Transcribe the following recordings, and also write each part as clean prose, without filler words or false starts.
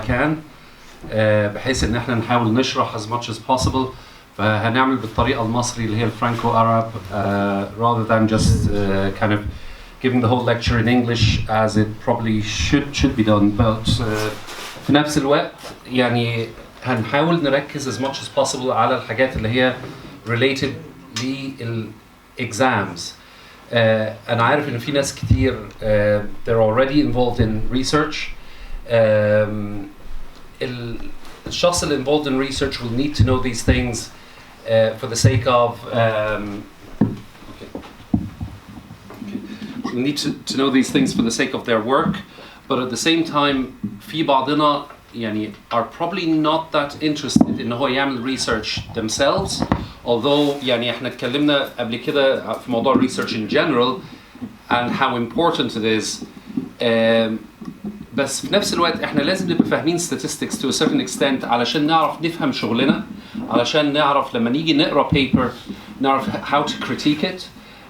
can بحيث ان احنا نحاول نشرح as much as possible. فهنعمل بالطريقة المصري اللي هي الفرانكو Arab rather than just kind of giving the whole lecture in English as it probably should be done. But في نفس الوقت يعني هنحاول نركز as much as possible على الحاجات اللي هي related لل-exams. أنا عارف إن في ناس كتير they're already involved in research. الشخص اللي involved in research will need to know these things for the sake of will need to know these things for the sake of their work, but at the same time في بعضنا يعني are probably not that interested إن هو يعمل research themselves, although يعني احنا اتكلمنا قبل كده في موضوع research in general and how important it is. بس في نفس الوقت احنا لازم نبقى فاهمين statistics to a certain extent علشان نعرف نفهم شغلنا, علشان نعرف لما نيجي نقرا paper نعرف how to critique it,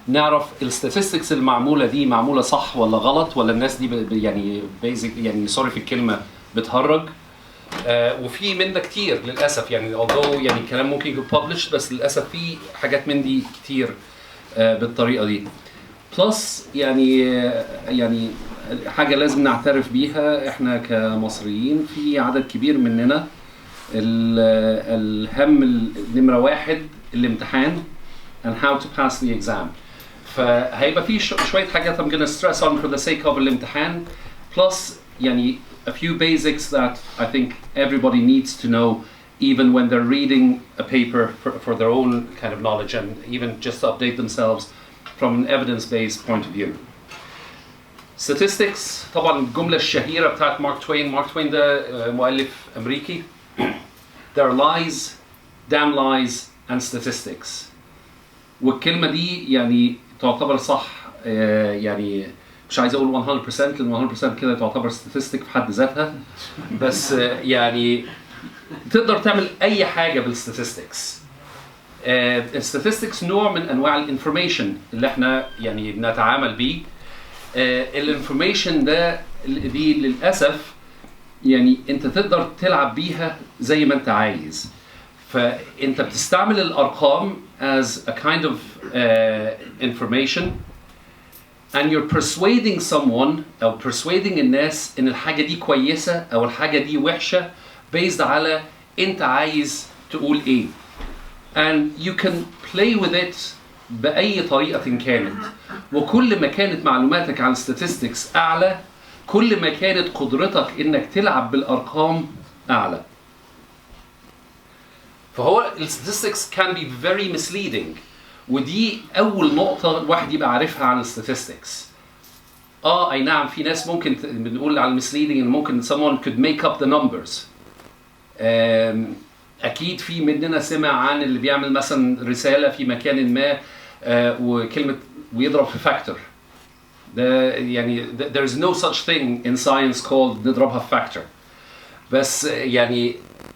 نعرف الستاتستكس المعموله دي معموله صح ولا غلط, ولا الناس دي يعني basic يعني سوري في الكلمه بتهرج. وفي من ده كتير للاسف يعني although يعني الكلام ممكن يكون published, بس للاسف في حاجات من دي كتير بالطريقه دي. بلس يعني حاجه لازم نعترف بيها احنا كمصريين, في عدد كبير مننا الهم نمره واحد الامتحان and how to pass the exam. فهيبقى في شويه حاجات I'm gonna stress on for the sake of الامتحان, plus يعني a few basics that I think everybody needs to know even when they're reading a paper for their own kind of knowledge and even just to update themselves from an evidence-based point of view. Statistics, طبعا الجملة الشهيرة بتاعت مارك توين ده مؤلف أمريكي. There are lies, damn lies and statistics. والكلمة دي يعني تعتبر صح, يعني مش عايز أقول 100% لأن 100% كده تعتبر statistic في حد ذاتها, بس يعني تقدر تعمل أي حاجة بالstatistics. الstatistics نوع من أنواع الانفورميشن اللي احنا يعني بنتعامل بيه. الانفورميشن دي للأسف يعني أنت تقدر تلعب بيها زي ما أنت عايز. فأنت بتستعمل الأرقام as a kind of information and you're persuading someone أو persuading الناس إن الحاجة دي كويسة أو الحاجة دي وحشة based على أنت عايز تقول إيه. And you can play with it بأي طريقة كانت, وكل ما كانت معلوماتك عن statistics أعلى كل ما كانت قدرتك إنك تلعب بالأرقام أعلى. فهو statistics can be very misleading, ودي أول نقطة الواحد يبقى عارفها عن statistics. أي نعم في ناس ممكن بنقول على misleading إن ممكن someone could make up the numbers. أكيد في مننا سمع عن اللي بيعمل مثلا رسالة في مكان ما وكلمة ويضرب في factor. ده يعني there is no such thing in science called نضربها في factor. بس يعني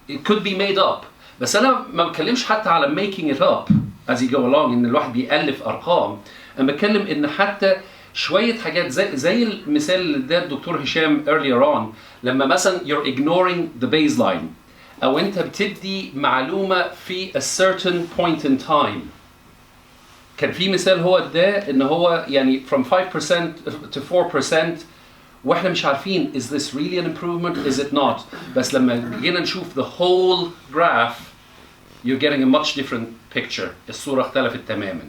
it could be made up. بس أنا ما بتكلمش حتى على making it up as you go along إن الواحد بيألف أرقام. أنا بتكلم إن حتى شوية حاجات زي المثال اللي ده الدكتور هشام earlier on, لما مثلا you're ignoring the baseline أو أنت بتدي معلومة في a certain point in time. كان في مثال هو ده إن هو يعني from 5% to 4%, وإحنا مش عارفين is this really an improvement, is it not. بس لما جينا نشوف the whole graph you're getting a much different picture. الصورة اختلفت تماما.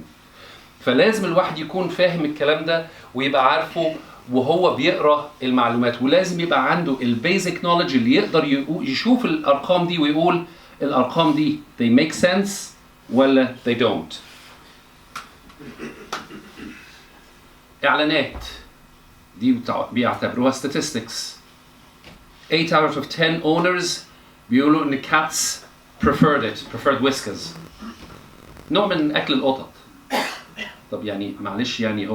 فلازم الواحد يكون فاهم الكلام ده ويبقى عارفه وهو بيقرأ المعلومات, ولازم يبقى عنده البيزك نوليدج اللي يقدر يشوف الأرقام دي ويقول الأرقام دي they make sense ولا they don't. إعلانات دي بيعتبروها statistics. 8 out of 10 owners بيقولوا إن cats preferred whiskers. نوع من أكل القطط. طب يعني معلش يعني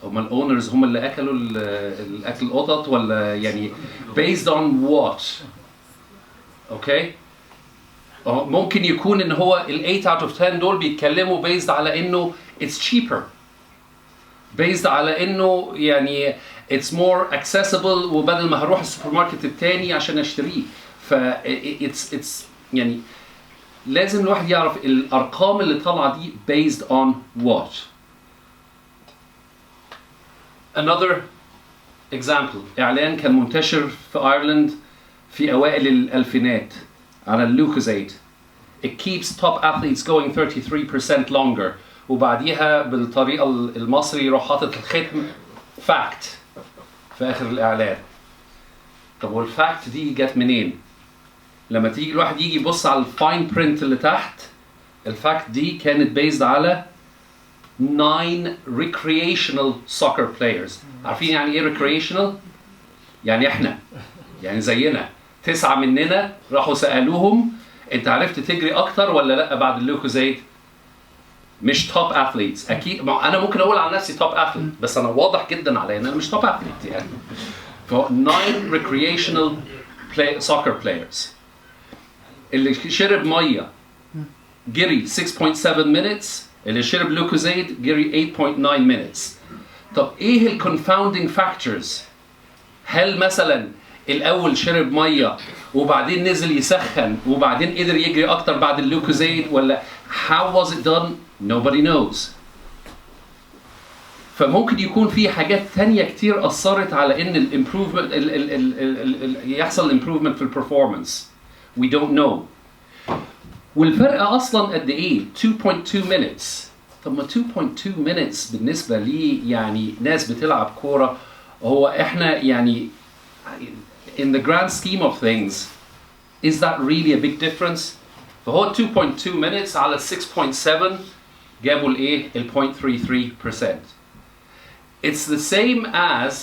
هم الاونرز هم اللي اكلوا الاكل القطط ولا يعني based on what؟ اوكي؟ ممكن يكون ان هو ال 8 out of 10 دول بيتكلموا based على انه it's cheaper, based على انه يعني it's more accessible وبدل ما هروح السوبر ماركت التاني عشان اشتريه. ف it's يعني لازم الواحد يعرف الارقام اللي طالعه دي based on what. Another example، اعلان كان منتشر في ايرلند في اوائل الالفينات على اللوكوزيد. It keeps top athletes going 33% longer. وبعديها بالطريقه المصري يروح حاطط الختم fact في اخر الاعلان. طب والفاكت دي جت منين؟ لما تيجي الواحد يجي يبص على الفاين برنت اللي تحت، الفاكت دي كانت بيزد على 9 recreational soccer players. عارفين يعني ايه recreational؟ يعني احنا، يعني زينا. 9 مننا راحوا سألوهم انت عرفت تجري اكتر ولا لا بعد اللوكوزيد؟ مش توب اثليتس اكيد. انا ممكن اقول عن نفسي توب اثليت بس انا واضح جدا علي ان انا مش توب اثليت يعني. ف 9 recreational soccer players. اللي شرب ميه جري 6.7 minutes، اللي شرب لوكوزيد جري 8.9 minutes. طب ايه الكونفاوندينج فاكتورز؟ هل مثلا الاول شرب ميه وبعدين نزل يسخن وبعدين قدر يجري اكتر بعد اللوكوزيد، ولا how was it done؟ nobody knows. فممكن يكون في حاجات تانية كتير اثرت على ان الامبروفمنت يحصل امبروفمنت في البرفورمانس. we don't know. والفرق اصلا قد ايه؟ 2.2 minutes. طب ما 2.2 minutes بالنسبه لي يعني ناس بتلعب كوره، هو احنا يعني in the grand scheme of things is that really a big difference؟ فهو 2.2 minutes على 6.7 جابوا الايه؟ ال 0.33%. It's the same as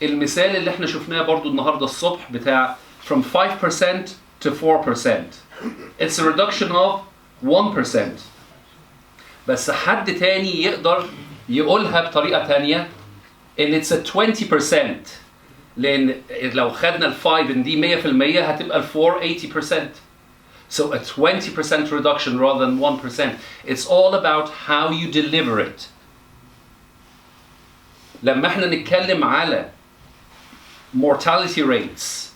المثال اللي احنا شفناه برضو النهارده الصبح بتاع from 5% to 4%. It's a reduction of 1%. بس حد تاني يقدر يقولها بطريقة تانية ان it's a 20%، لان لو خدنا ال 5 ان دي 100% هتبقى ال 4 80%. So a 20% reduction rather than 1%. It's all about how you deliver it. لما احنا نتكلم على mortality rates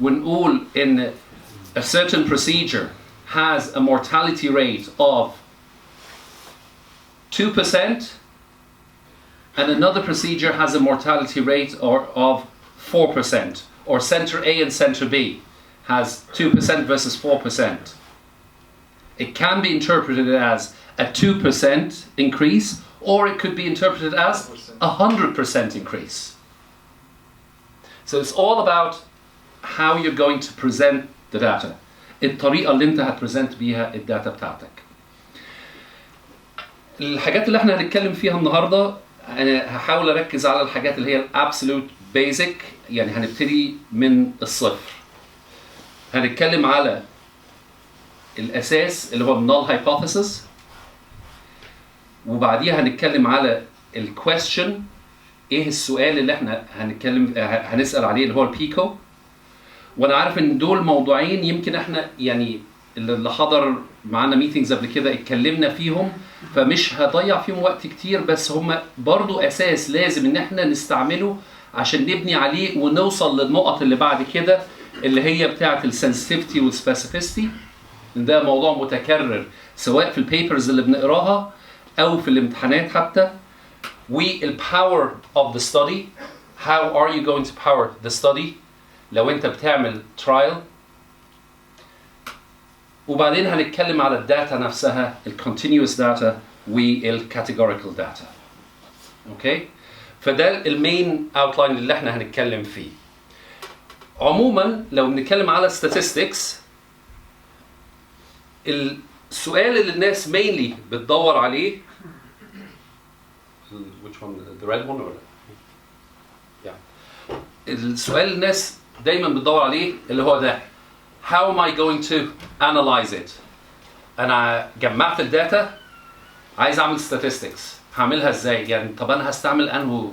ونقول ان a certain procedure has a mortality rate of 2% and another procedure has a mortality rate of 4%, or center A and center B has 2% versus 4%. It can be interpreted as a 2% increase, or it could be interpreted as 100% increase. So it's all about how you're going to present the data. الطريقة اللي انت هتبرزنت بيها الداتا بتاعتك. الحاجات اللي احنا هنتكلم فيها النهارده انا هحاول اركز على الحاجات اللي هي الابسولوت بيزك، يعني هنبتدي من الصفر. هنتكلم على الاساس اللي هو النال هايبوثيسيس، وبعديها هنتكلم على الكويستشن، ايه السؤال اللي احنا هنسال عليه اللي هو البيكو. وانا عارف ان دول موضوعين يمكن احنا يعني اللي حضر معانا ميتينجز قبل كده اتكلمنا فيهم، فمش هضيع فيهم وقت كتير، بس هم برضو اساس لازم ان احنا نستعمله عشان نبني عليه ونوصل للنقط اللي بعد كده اللي هي بتاعه السنسيتيفيتي والسبيسيفيستي. ده موضوع متكرر سواء في البيبرز اللي بنقراها او في الامتحانات حتى. والباور of the study، how are you going to power the study لو انت بتعمل trial. وبعدين هنتكلم على الداتا نفسها، الكونتينيوس داتا والكاتيجوريكال داتا. اوكي؟ فده المين اوتلاين اللي احنا هنتكلم فيه. عموما لو بنتكلم على statistics، السؤال اللي الناس mainly بتدور عليه which one, the red one or yeah. السؤال اللي الناس دايما بتدور عليه اللي هو ده، how am I going to analyze it؟ أنا جمعت الداتا عايز أعمل statistics، هعملها إزاي؟ يعني طب أنا هستعمل أنه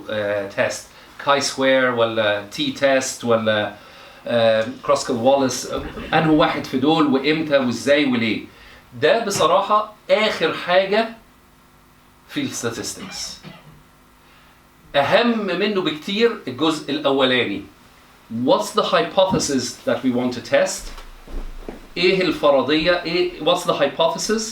تيست، كاي سكوير ولا تي تيست ولا كروسكل واليس، أنه واحد في دول وإمتى وإزاي وليه؟ ده بصراحة آخر حاجة في statistics. اهم منه بكتير الجزء الاولاني. What's the hypothesis that we want to test؟ ايه الفرضية؟ ايه what's the hypothesis؟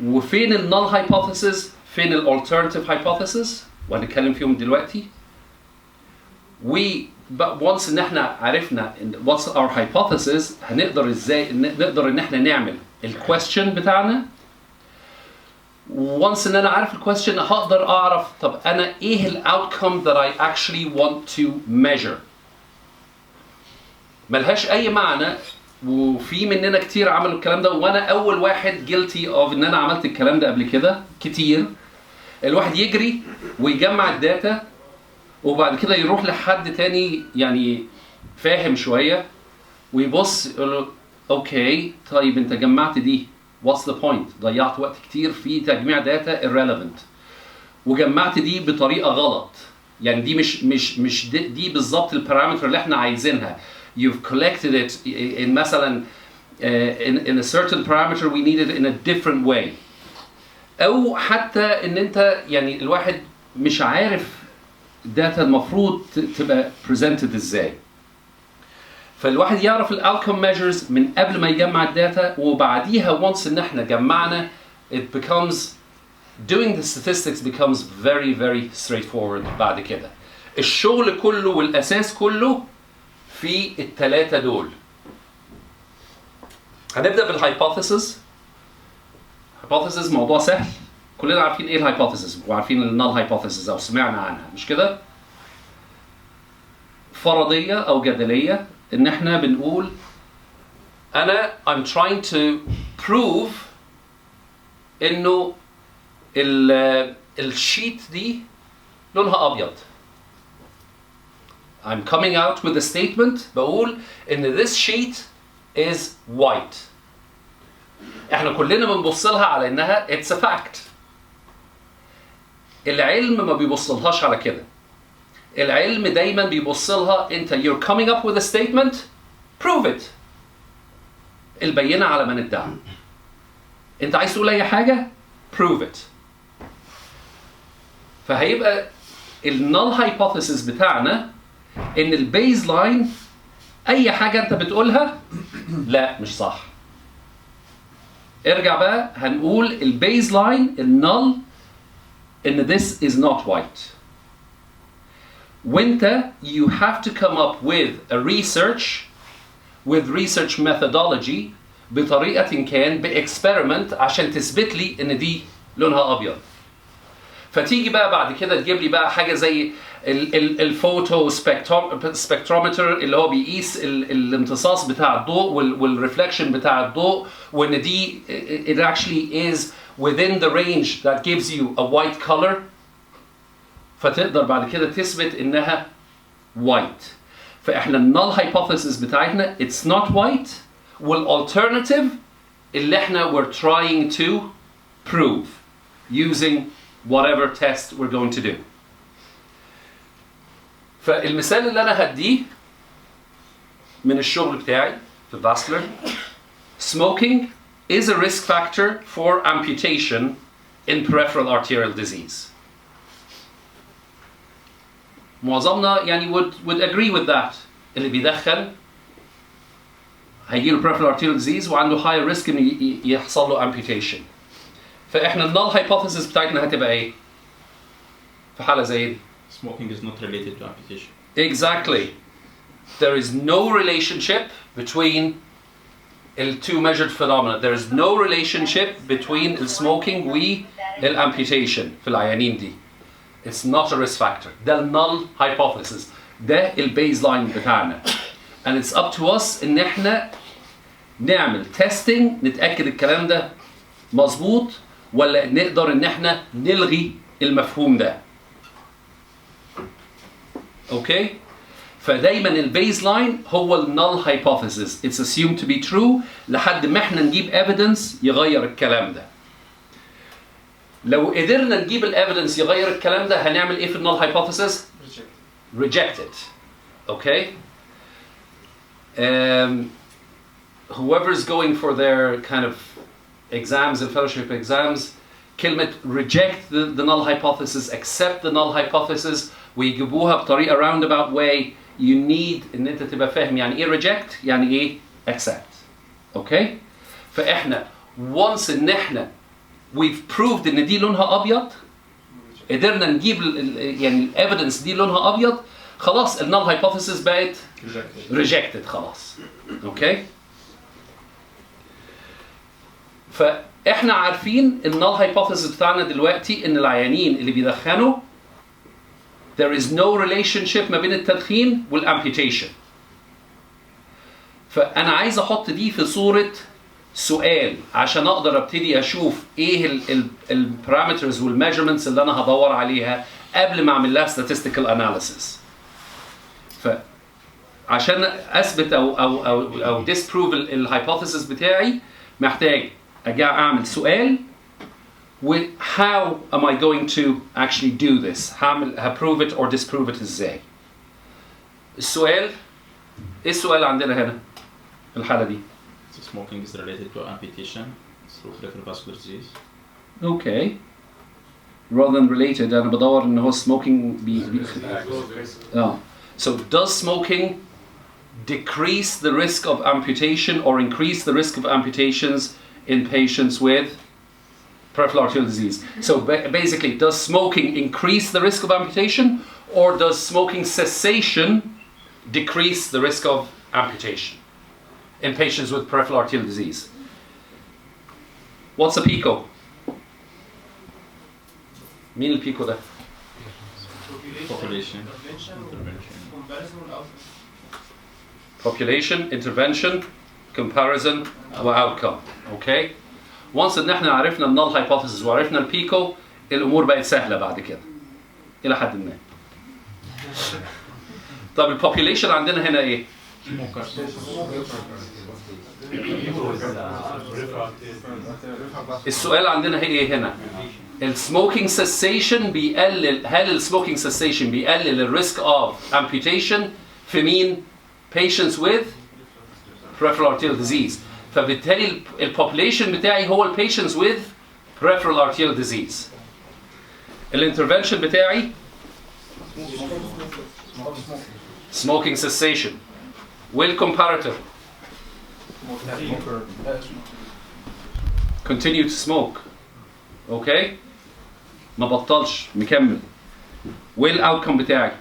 وفين ال null hypothesis؟ فين ال alternative hypothesis؟ وهنتكلم فيهم دلوقتي. but once ان احنا عرفنا what's our hypothesis هنقدر ازاي نقدر ان احنا نعمل ال question بتاعنا. once ان انا عارف ال question هقدر اعرف طب انا ايه ال outcome that I actually want to measure. ملهاش اي معنى، وفي مننا كتير عملوا الكلام ده، وانا اول واحد guilty of ان انا عملت الكلام ده قبل كده كتير. الواحد يجري ويجمع الداتا وبعد كده يروح لحد تاني يعني فاهم شويه ويبص يقول له اوكي طيب انت جمعت دي what's the point؟ ضيعت وقت كتير في تجميع داتا irrelevant وجمعت دي بطريقه غلط. يعني دي مش دي بالظبط البارامتر اللي احنا عايزينها. You've collected it in مثلا in a certain parameter we need it in a different way. او حتى ان انت يعني الواحد مش عارف الداتا المفروض تبقى presented ازاي. فالواحد يعرف ال outcome measures من قبل ما يجمع الداتا، وبعديها once ان احنا جمعنا it becomes doing the statistics becomes very very straightforward. بعد كده الشغل كله والاساس كله في الثلاثه دول. هنبدا بالهايبوثيسز. hypothesis موضوع سهل، كلنا عارفين ايه الهايبوثيسز وعارفين النال هايبوثيسز او سمعنا عنها، مش كده؟ فرضيه او جدليه ان احنا بنقول انا I'm trying to prove انه الشيت دي لونها ابيض. I'm coming out with a statement بقول ان this sheet is white. احنا كلنا بنبص لها على انها it's a fact. العلم ما بيبصلهاش على كده. العلم دايما بيبص لها انت you're coming up with a statement prove it. البينة على من ادعى. انت عايز تقول اي حاجة prove it. فهيبقى النال هايبوثيسيس بتاعنا ان البيز لاين اي حاجة انت بتقولها لا مش صح. ارجع بقى هنقول البيز لاين النال ان this is not white. وانت you have to come up with a research methodology بطريقة كان بإكسبيرمنت عشان تثبت لي ان دي لونها ابيض. فتيجي بقى بعد كده تجيب لي بقى حاجة زي الفوتو سبكترومتر اللي هو بيقيس الامتصاص بتاع الضوء والريفلكشن بتاع الضوء، وان دي it actually is within the range that gives you a white color. فتقدر بعد كده تثبت انها white. فاحنا النال هايبوثيسيس بتاعتنا it's not white، والالترناتيف اللي احنا we're trying to prove using whatever test we're going to do. فالمثال اللي انا هديه من الشغل بتاعي في الفاسكولار smoking is a risk factor for amputation in peripheral arterial disease. معظمنا يعني would agree with that. اللي بيدخن هيجيله peripheral arterial disease وعنده high risk انه يحصل له amputation. فاحنا النال hypothesis بتاعتنا هتبقى ايه؟ في حالة زي دي. Smoking is not related to amputation. Exactly. There is no relationship between the two measured phenomena. There is no relationship between the smoking and amputation في العيانين دي. It's not a risk factor. ده null hypothesis. ده البيزلاين بتاعنا. And it's up to us ان احنا نعمل testing نتأكد الكلام ده مظبوط ولا نقدر ان احنا نلغي المفهوم ده. اوكي؟ فدايما البيزلاين هو النال هايبوثيسيس. It's assumed to be true لحد ما احنا نجيب evidence يغير الكلام ده. لو قدرنا نجيب الايفيدنس يغير الكلام ده هنعمل ايه في النال هايبوثيسيس؟ reject it. Okay? Whoever's going for their kind of exams and fellowship exams, كلمة reject the null hypothesis, accept the null hypothesis, ويجيبوها بطريقة roundabout way. You need ان انت تبقى فاهم يعني ايه reject يعني ايه accept. اوكي؟ فاحنا once ان احنا we've proved ان دي لونها ابيض، قدرنا نجيب يعني الايفيدنس دي لونها ابيض، خلاص النال هايبوثيسيس بقت rejected خلاص. اوكي؟ فاحنا عارفين النال هايبوثيسيس بتاعنا دلوقتي ان العيانين اللي بيدخنوا there is no relationship ما بين التدخين والامبيوتيشن. فانا عايز احط دي في صورة سؤال عشان اقدر ابتدي اشوف ايه البارامترز والميجرمنتس اللي انا هدور عليها قبل ما اعمل لها statistical analysis. فعشان اثبت او disprove الهايبوثيسيس بتاعي محتاج اعمل سؤال و how am I going to actually do this؟ هprove it or disprove it ازاي؟ السؤال ايه السؤال عندنا هنا في الحالة دي؟ Smoking is related to amputation through peripheral vascular disease. Okay. Rather than related, أنا بدور إن هو smoking So does smoking decrease the risk of amputation or increase the risk of amputations in patients with peripheral arterial disease? So basically, does smoking increase the risk of amputation or does smoking cessation decrease the risk of amputation in patients with peripheral arterial disease? What's a PICO? مين البيكو ده؟ Population. Population, intervention, comparison, outcome. Okay? Once ان احنا عرفنا النال hypothesis وعرفنا البيكو، الامور بقت سهله بعد كده. الى حد ما. طب البوبيوليشن عندنا هنا ايه؟ السؤال عندنا هي ايه هنا؟ السموكينج سيسيشن بيقلل، هل السموكينج سيسيشن بيقلل الريسك اوف امبيوتيشن في مين؟ patients with peripheral arterial disease. فبالتالي البوبوليشن بتاعي هو patients with peripheral arterial disease. الانترفنشن بتاعي smoking cessation. والcomparator continue to smoke. اوكي؟ ما بطلش مكمل. والاوتكم بتاعي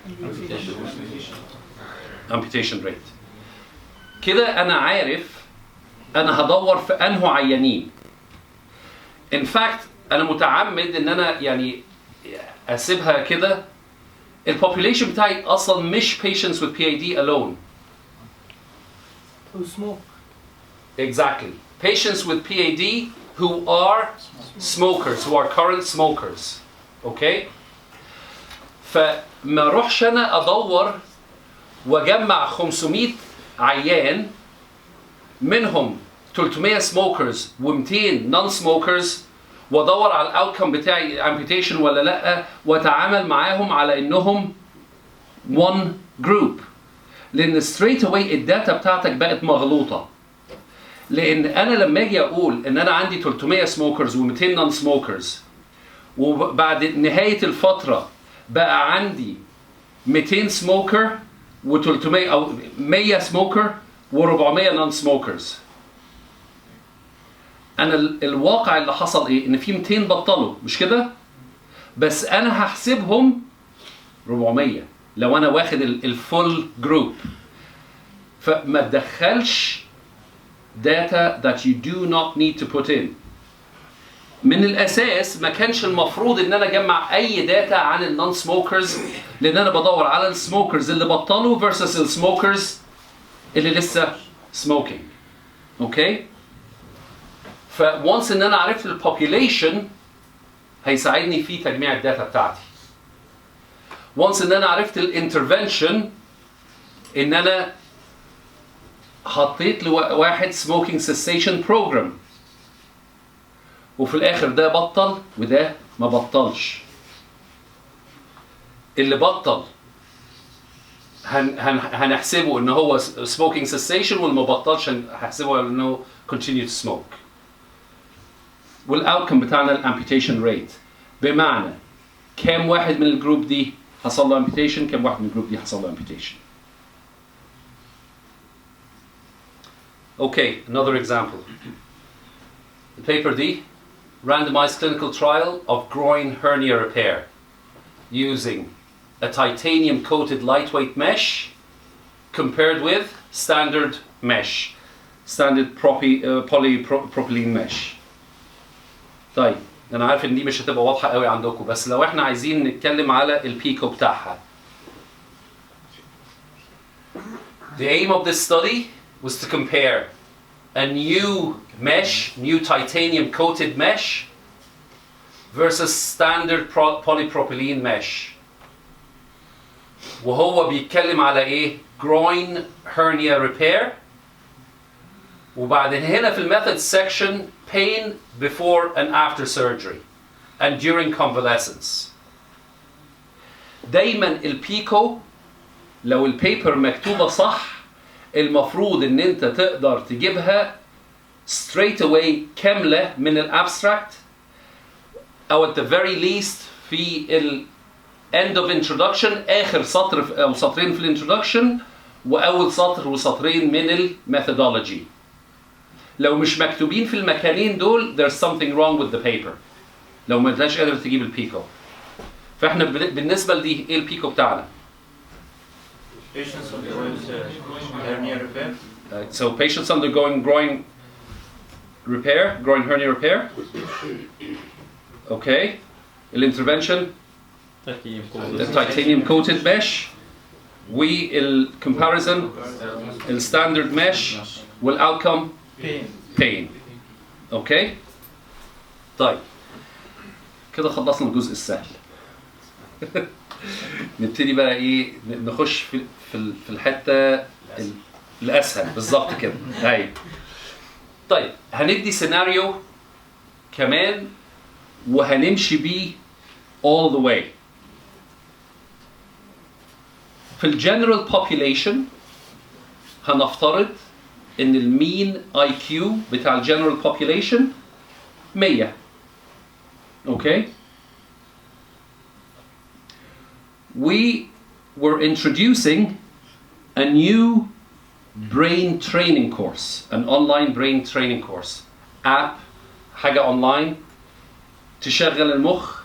amputation rate. كده انا عارف انا هدور في انه عيانين. in fact انا متعمد ان انا يعني اسيبها كده. البوبوليشن بتاعي اصلا مش patients with PAD alone. Who smoke? Exactly. Patients with PAD who are smokers, who are current smokers. Okay? فما اروحش انا ادور واجمع 500 عيان منهم 300 smokers و200 non smokers وادور على الاوتكم بتاعي amputation ولا لا واتعامل معاهم على انهم one group. لان straight away الداتا بتاعتك بقت مغلوطه. لان انا لما اجي اقول ان انا عندي 300 smokers و200 non smokers وبعد نهايه الفتره بقى عندي 200 سموكر و300 او 100 سموكر و400 نون سموكرز. انا الواقع اللي حصل ايه؟ ان في 200 بطلوا مش كده؟ بس انا هحسبهم 400 لو انا واخد الفول جروب. فما تدخلش data that you do not need to put in. من الاساس ما كانش المفروض ان انا اجمع اي داتا عن النون سموكرز لان انا بدور على السموكرز اللي بطلوا versus السموكرز اللي لسه سموكينج. اوكي؟ فونس ان انا عرفت البوبوليشن هيساعدني في تجميع الداتا بتاعتي. وانس ان انا عرفت الانترفنشن ان انا حطيت لواحد سموكينج سيسيشن بروجرام وفي الاخر ده بطل وده ما بطلش. اللي بطل هنحسبه ان هو smoking cessation واللي ما بطلش هنحسبه انه continue to smoke. والاوتكم بتاعنا الامبيوتيشن ريت. بمعنى كم واحد من الجروب دي حصل له امبيوتيشن، كم واحد من الجروب دي حصل له امبيوتيشن. Okay, another example. The paper D, randomized clinical trial of groin hernia repair using a titanium coated lightweight mesh compared with standard mesh, standard polypropylene mesh. طيب انا عارف ان دي مش هتبقى واضحه قوي عندكم، بس لو احنا عايزين نتكلم على البيكو بتاعها. The aim of this study was to compare a new mesh, new titanium coated mesh versus standard polypropylene mesh. وهو بيتكلم على ايه؟ groin hernia repair. وبعدين هنا في الميثod section pain before and after surgery and during convalescence. دايما البيكو لو البيبر مكتوبة صح المفروض ان انت تقدر تجيبها straight away كاملة من الابستراكت او at the very least في ال end of introduction اخر سطر او سطرين في الانترودكشن واول سطر وسطرين من الميثودولوجي. لو مش مكتوبين في المكانين دول there's something wrong with the paper. لو ما انتش قادر تجيب البيكو. فاحنا بالنسبة لدي ايه البيكو بتاعنا؟ Patients undergoing hernia repair. So patients undergoing groin hernia repair. Okay. Intervention. The titanium coated mesh. Comparison. Standard mesh. Outcome. Pain. Okay. طيب. كده خلصنا الجزء السهل. نبتدي بقى ايه نخش في الحته الاسهل بالظبط كده. هاي طيب هندي سيناريو كمان وهنمشي بيه all the way. في الجنرال population هنفترض ان المين اي كيو بتاع الجنرال population 100. اوكي. We were introducing a new brain training course, an online brain training course, app حاجة online تشغل المخ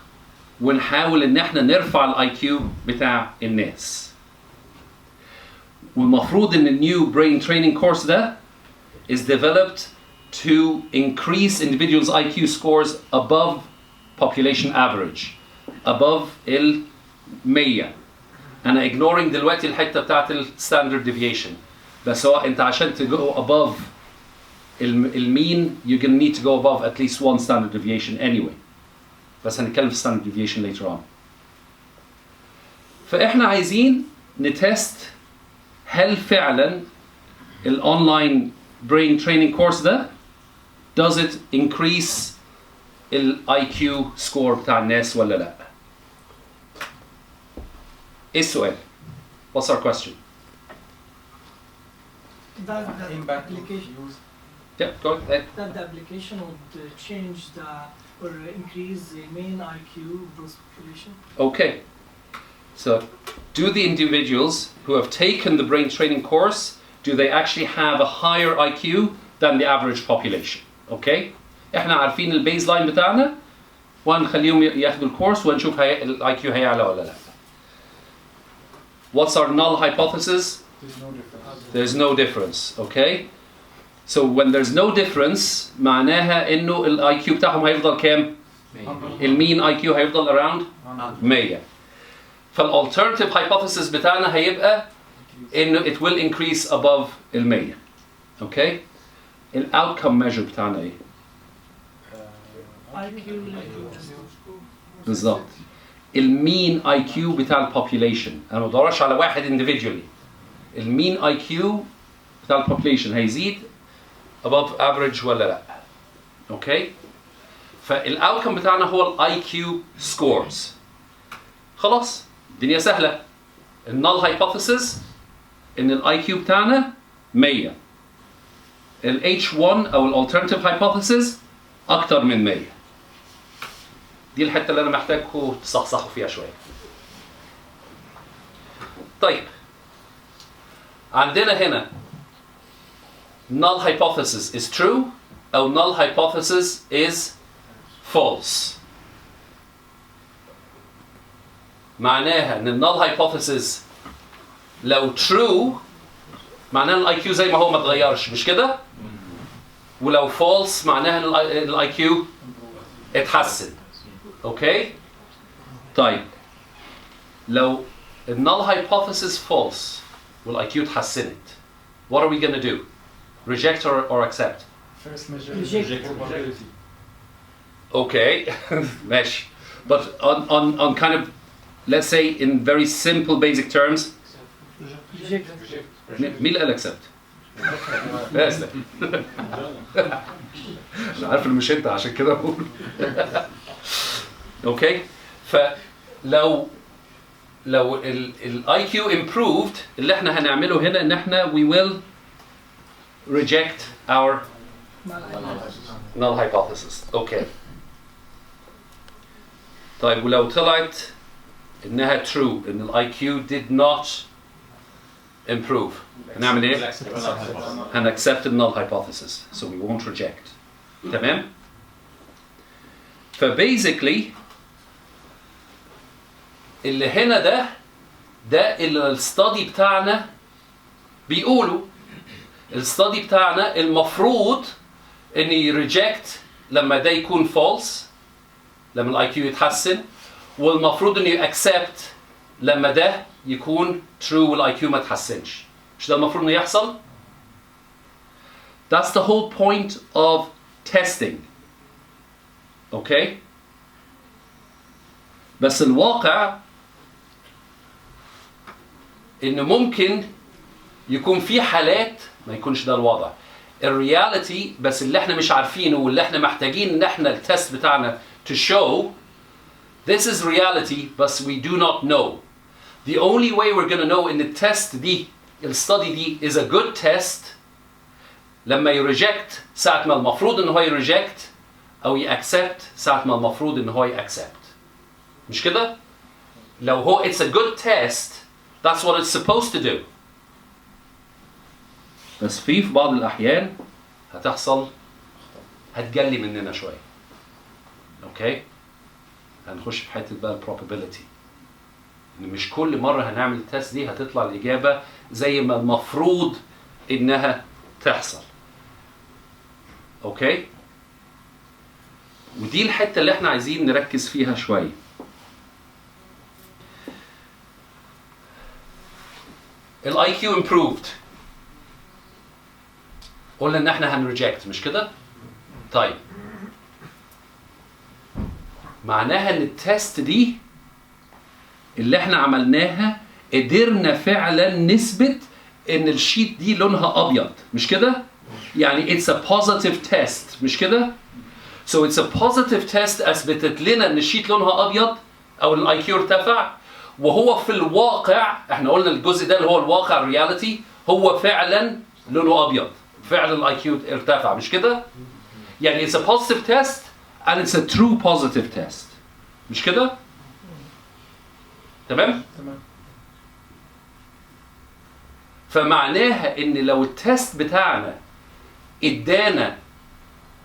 ونحاول ان احنا نرفع الاي كيو بتاع الناس. والمفروض ان النيو brain training course ده is developed to increase individuals' IQ scores above population average, above 100. أنا ignoring دلوقتي الحتة بتاعت standard deviation. بس هو أنت عشان to go above المين you're gonna need to go above at least one standard deviation anyway. بس هنتكلم في standard deviation later on. فإحنا عايزين نتست هل فعلا الأونلاين brain training course ده does it increase ال IQ score بتاع الناس ولا لأ؟ ايه السؤال؟ What's our question? That the application, Yeah, go ahead. that the application would change or increase the main IQ of those population? Okay. So, do the individuals who have taken the brain training course, do they actually have a higher IQ than the average population? Okay? احنا عارفين البيز لاين بتاعنا وهنخليهم ياخدوا الكورس ونشوف ال IQ هيعلى ولا لا. What's our null hypothesis? There's no difference. Okay? So when there's no difference معناها انه ال IQ بتاعهم هيفضل كام؟ المين IQ هيفضل around 100. فالalternative hypothesis بتاعنا هيبقى انه it will increase above ال 100. Okay? الاوتكم measure بتاعنا ايه؟ IQ بالظبط. المين اي كيو بتاع البوبيوليشن. انا ما بدورش على واحد individually. المين اي كيو بتاع البوبيوليشن هيزيد above average ولا لا. اوكي؟ فالاوتكم بتاعنا هو الاي كيو سكورز. خلاص الدنيا سهله. النال هايبوثيسيس ان الاي كيو بتاعنا 100. الاتش 1 او الالترناتيف هايبوثيسيس اكتر من 100. دي الحته اللي انا محتاجكم تصحصحوا فيها شويه. طيب عندنا هنا null hypothesis is true او null hypothesis is false. معناها ان النال هايبوثيسيس لو true معناها ان الاي كيو زي ما هو ما اتغيرش، مش كده؟ ولو فولس معناها ان الاي كيو اتحسن. اوكي؟ طيب لو النال هايبوثيسيس فولس والاي كيو اتحسنت، what are we gonna do? Reject or accept? First measure. Reject. Okay, ماشي. But on kind of, let's say in very simple basic terms, مين اللي قال accept؟ اسلم. أنا عارف إنه مش أنت عشان كده بقول. اوكي؟ فلو ال IQ improved اللي احنا هنعمله هنا ان احنا we will reject our null hypothesis. اوكي. طيب ولو طلعت انها true ان ال IQ did not improve هنعمل ايه؟ هنaccept the null hypothesis so we won't reject. تمام؟ فبasically اللي هنا ده اللي الستادي بتاعنا بيقولوا. الستادي بتاعنا المفروض ان يريجكت لما ده يكون فولس لما الاي كيو يتحسن، والمفروض انه يأكسبت لما ده يكون ترو والاي كيو ما تحسنش. مش ده المفروض انه يحصل؟ That's the whole point of testing. اوكي؟ بس الواقع انه ممكن يكون في حالات ما يكونش ده الوضع. الرياليتي بس اللي احنا مش عارفينه واللي احنا محتاجين ان احنا التست بتاعنا to show this is reality but we do not know. The only way we're going to know ان التست دي الستادي دي is a good test لما يريجكت ساعة ما المفروض ان هو يريجكت او يأكسبت ساعة ما المفروض ان هو يأكسبت. مش كده؟ لو هو it's a good test that's what it's supposed to do. بس في بعض الأحيان هتجلي مننا شوية. أوكي؟ هنخش في حتة بقى probability. إن مش كل مرة هنعمل التست دي هتطلع الإجابة زي ما المفروض إنها تحصل. أوكي؟ ودي الحتة اللي إحنا عايزين نركز فيها شوية. الاي كيو improved. قلنا ان احنا هنريجكت مش كده؟ طيب معناها ان التست دي اللي احنا عملناها قدرنا فعلا نثبت ان الشيت دي لونها ابيض مش كده؟ يعني it's a positive test مش كده؟ So it's a positive test اثبتت لنا ان الشيت لونها ابيض او الاي كيو ارتفع، وهو في الواقع احنا قلنا الجزء ده اللي هو الواقع الرياليتي هو فعلا لونه ابيض، فعلا الاي كيو ارتفع مش كده؟ يعني it's a positive test and it's a true positive test مش كده؟ تمام؟ تمام. فمعناها ان لو التست بتاعنا ادانا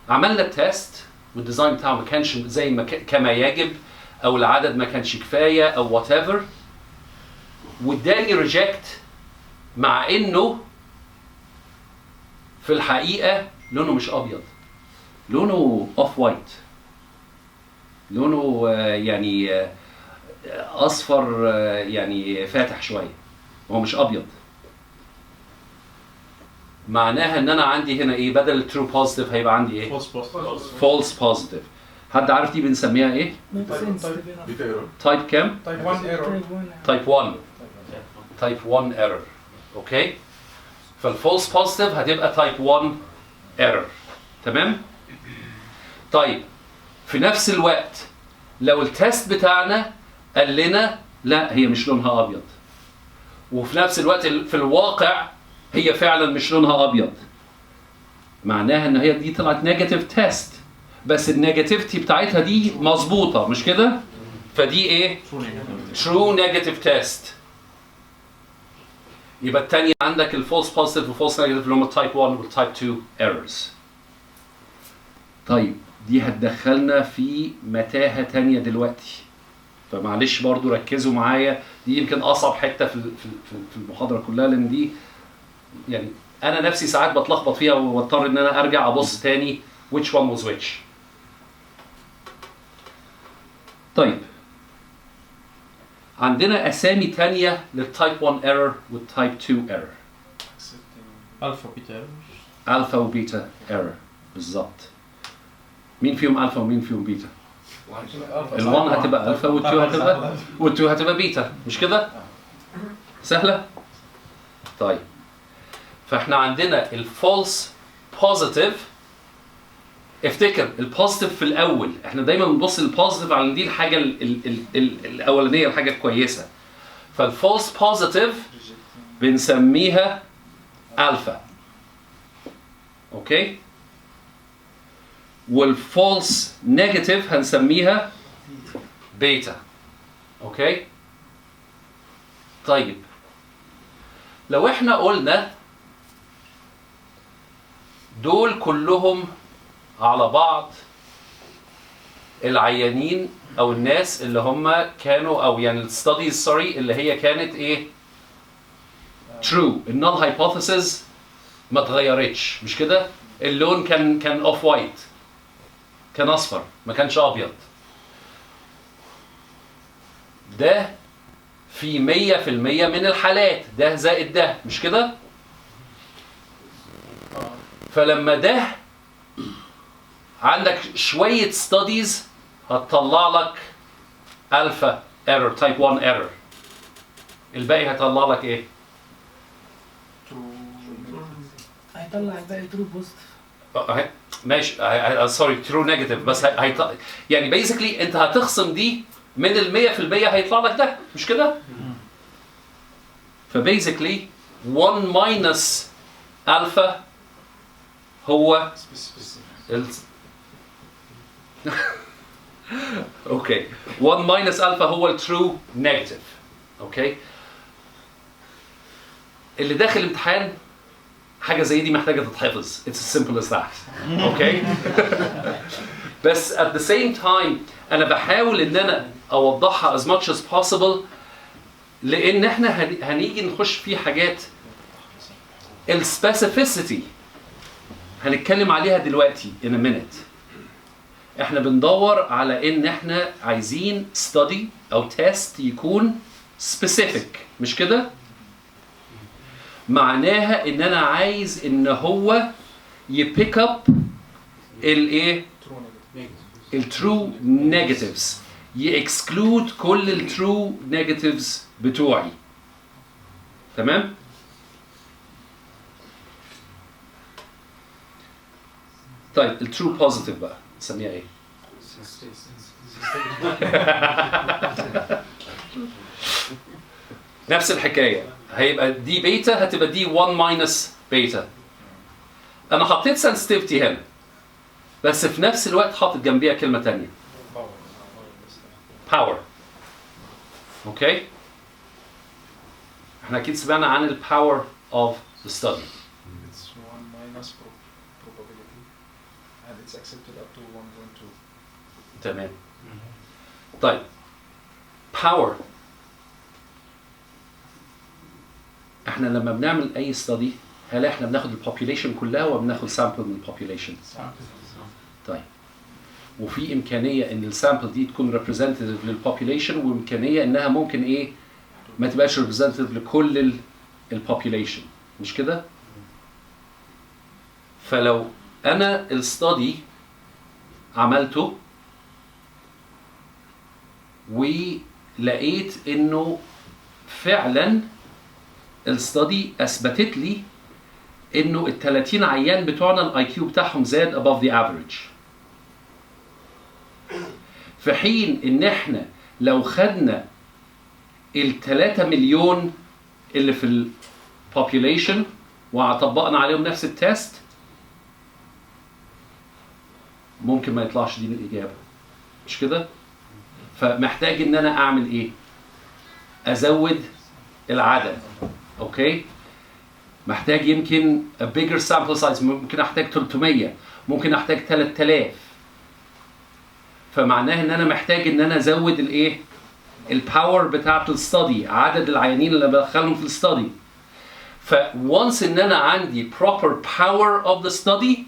عملنا التست والديزاين بتاعه ما كانش زي ما كما يجب او العدد ما كانش كفايه او وات ايفر واداني ريجكت مع انه في الحقيقه لونه مش ابيض، لونه اوف وايت، لونه يعني اصفر يعني فاتح شويه وهو مش ابيض. معناها ان انا عندي هنا ايه؟ بدل الترو بوزيتيف هيبقى عندي ايه؟ فولس بوزيتيف. حد عارف دي بنسميها ايه؟ تايب كام؟ Type 1 error. تايب 1. تايب 1 ايرور. اوكي؟ فالفولس بوزيتيف هتبقى تايب 1 ايرور. تمام؟ طيب في نفس الوقت لو التست بتاعنا قال لنا لا هي مش لونها ابيض، وفي نفس الوقت في الواقع هي فعلا مش لونها ابيض، معناها ان هي دي طلعت نيجاتيف تيست، بس النيجاتيفيتي بتاعتها دي مظبوطه مش كده؟ فدي ايه؟ true negative test. يبقى الثانيه عندك الفولس بوزيتيف والفولس نيجاتيف اللي هم التايب 1 والتايب 2 ايرورز. طيب دي هتدخلنا في متاهه ثانيه دلوقتي، فمعلش برضو ركزوا معايا، دي يمكن اصعب حته في المحاضره كلها، لان دي يعني انا نفسي ساعات بتلخبط فيها واضطر ان انا ارجع ابص تاني which one was which. طيب عندنا اسامي تانية للتايب 1 ايرور والتايب 2 ايرور. الفا بيتا. الفا وبيتا ايرور بالظبط. مين فيهم الفا ومين فيهم بيتا؟ ال1 هتبقى الفا وال2 هتبقى بيتا مش كده؟ سهله؟ طيب فاحنا عندنا الفولس بوزيتيف. افتكر البوزيتيف في الاول، احنا دايما بنبص للبوزيتيف على دي الحاجه الاولانيه، الحاجه الكويسه. فالفولس بوزيتيف بنسميها الفا، اوكي؟ والفولس نيجاتيف هنسميها بيتا، اوكي؟ طيب لو احنا قلنا دول كلهم على بعض العيانين او الناس اللي هم كانوا، او يعني الستاديز سوري اللي هي كانت ايه؟ ترو، النال هايبوثيسز ما اتغيرتش مش كده؟ اللون كان اوف وايت، كان اصفر ما كانش ابيض. ده في 100% من الحالات ده زائد ده مش كده؟ فلما ده عندك شوية ستاديز هتطلع لك الفا ايرور تايب 1 ايرور، الباقي هيطلع لك ايه؟ هيطلع الباقي ترو بوزيتيف. ماشي سوري ترو نيجاتيف، بس يعني بيزيكلي انت هتخصم دي من ال 100% هيطلع لك ده مش كده؟ فبيزيكلي 1 ماينس الفا هو اوكي 1 ماينس الفا هو الترو نيجاتيف، اوكي؟ اللي داخل الامتحان حاجه زي دي محتاجه تتحفظ. It's as simple as that. اوكي؟ بس at the same time انا بحاول ان انا اوضحها as much as possible، لان احنا هنيجي نخش في حاجات السبيسيفيسيتي هنتكلم عليها دلوقتي in a minute. احنا بندور على ان احنا عايزين study او test يكون specific مش كده؟ معناها ان انا عايز ان هو يبيك اب الايه؟ الترو نيجاتيفز، يكسكلود كل الترو نيجاتيفز بتوعي. تمام؟ طيب الترو بوزيتيف بقى نسميها ايه؟ نفس الحكايه، هيبقى دي بيتا هتبقى دي 1 ماينس بيتا. انا حطيت سنسيتيفيتي هنا، بس في نفس الوقت حاطط جنبيها كلمه ثانيه باور. اوكي؟ احنا اكيد سمعنا عن الباور اوف ذا ستادي. It's 1 minus probability and it's accepted up to 1.2. تمام. طيب باور، احنا لما بنعمل اي ستادي هل احنا بناخد البوبيوليشن كلها ولا بناخد سامبل من البوبيوليشن؟ طيب وفي امكانيه ان السامبل دي تكون ريبريزنتيف للبوبيوليشن، وامكانيه انها ممكن ايه؟ ما تبقاش ريبريزنتيف لكل البوبيوليشن مش كده؟ فلو انا الستادي عملته ولقيت انه فعلا الستادي اثبتت لي انه ال 30 عيان بتوعنا الاي كيو بتاعهم زاد above the average، في حين ان احنا لو خدنا ال 3 مليون اللي في البوبيوليشن وطبقنا عليهم نفس التست ممكن ما يطلعش دي الاجابه، مش كده؟ فمحتاج ان انا اعمل ايه؟ ازود العدد. اوكي؟ محتاج يمكن a bigger sample size، ممكن احتاج 300، ممكن احتاج 3000. فمعناه ان انا محتاج ان انا ازود الايه؟ الباور بتاعت الستادي، عدد العيانين اللي بدخلهم في الستادي. فونس ان انا عندي proper power of the study،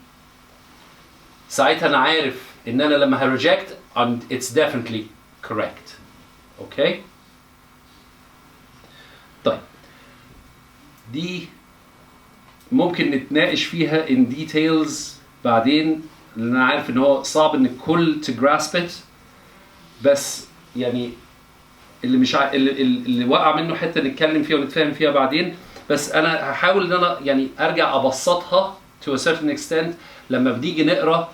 ساعتها انا عارف ان انا لما هريجكت and it's definitely correct. اوكي؟ طيب دي ممكن نتناقش فيها in details بعدين، لان انا عارف ان هو صعب ان الكل to grasp it، بس يعني اللي مش اللي وقع منه حته نتكلم فيها ونتفاهم فيها بعدين. بس انا هحاول ان انا يعني ارجع ابسطها to a certain extent لما بنيجي نقرا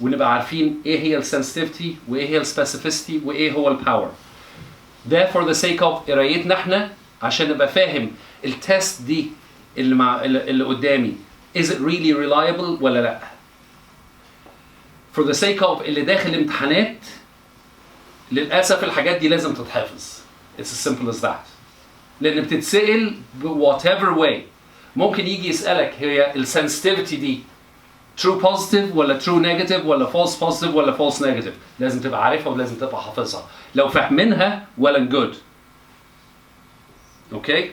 ونبقى عارفين ايه هي السنسيتيفيتي وايه هي السبيسيفيستي وايه هو الباور. ده for the sake of قرايتنا احنا، عشان نبقى فاهم التست دي اللي قدامي is it really reliable ولا لا. for the sake of اللي داخل امتحانات، للاسف الحاجات دي لازم تتحفظ. it's as simple as that. لان بتتسال whatever way. ممكن يجي يسالك هي السنسيتيفيتي دي true positive ولا true negative ولا false positive ولا false negative، لازم تبقى عارفها ولازم تبقى حافظها. لو فاهمينها well and good. اوكي؟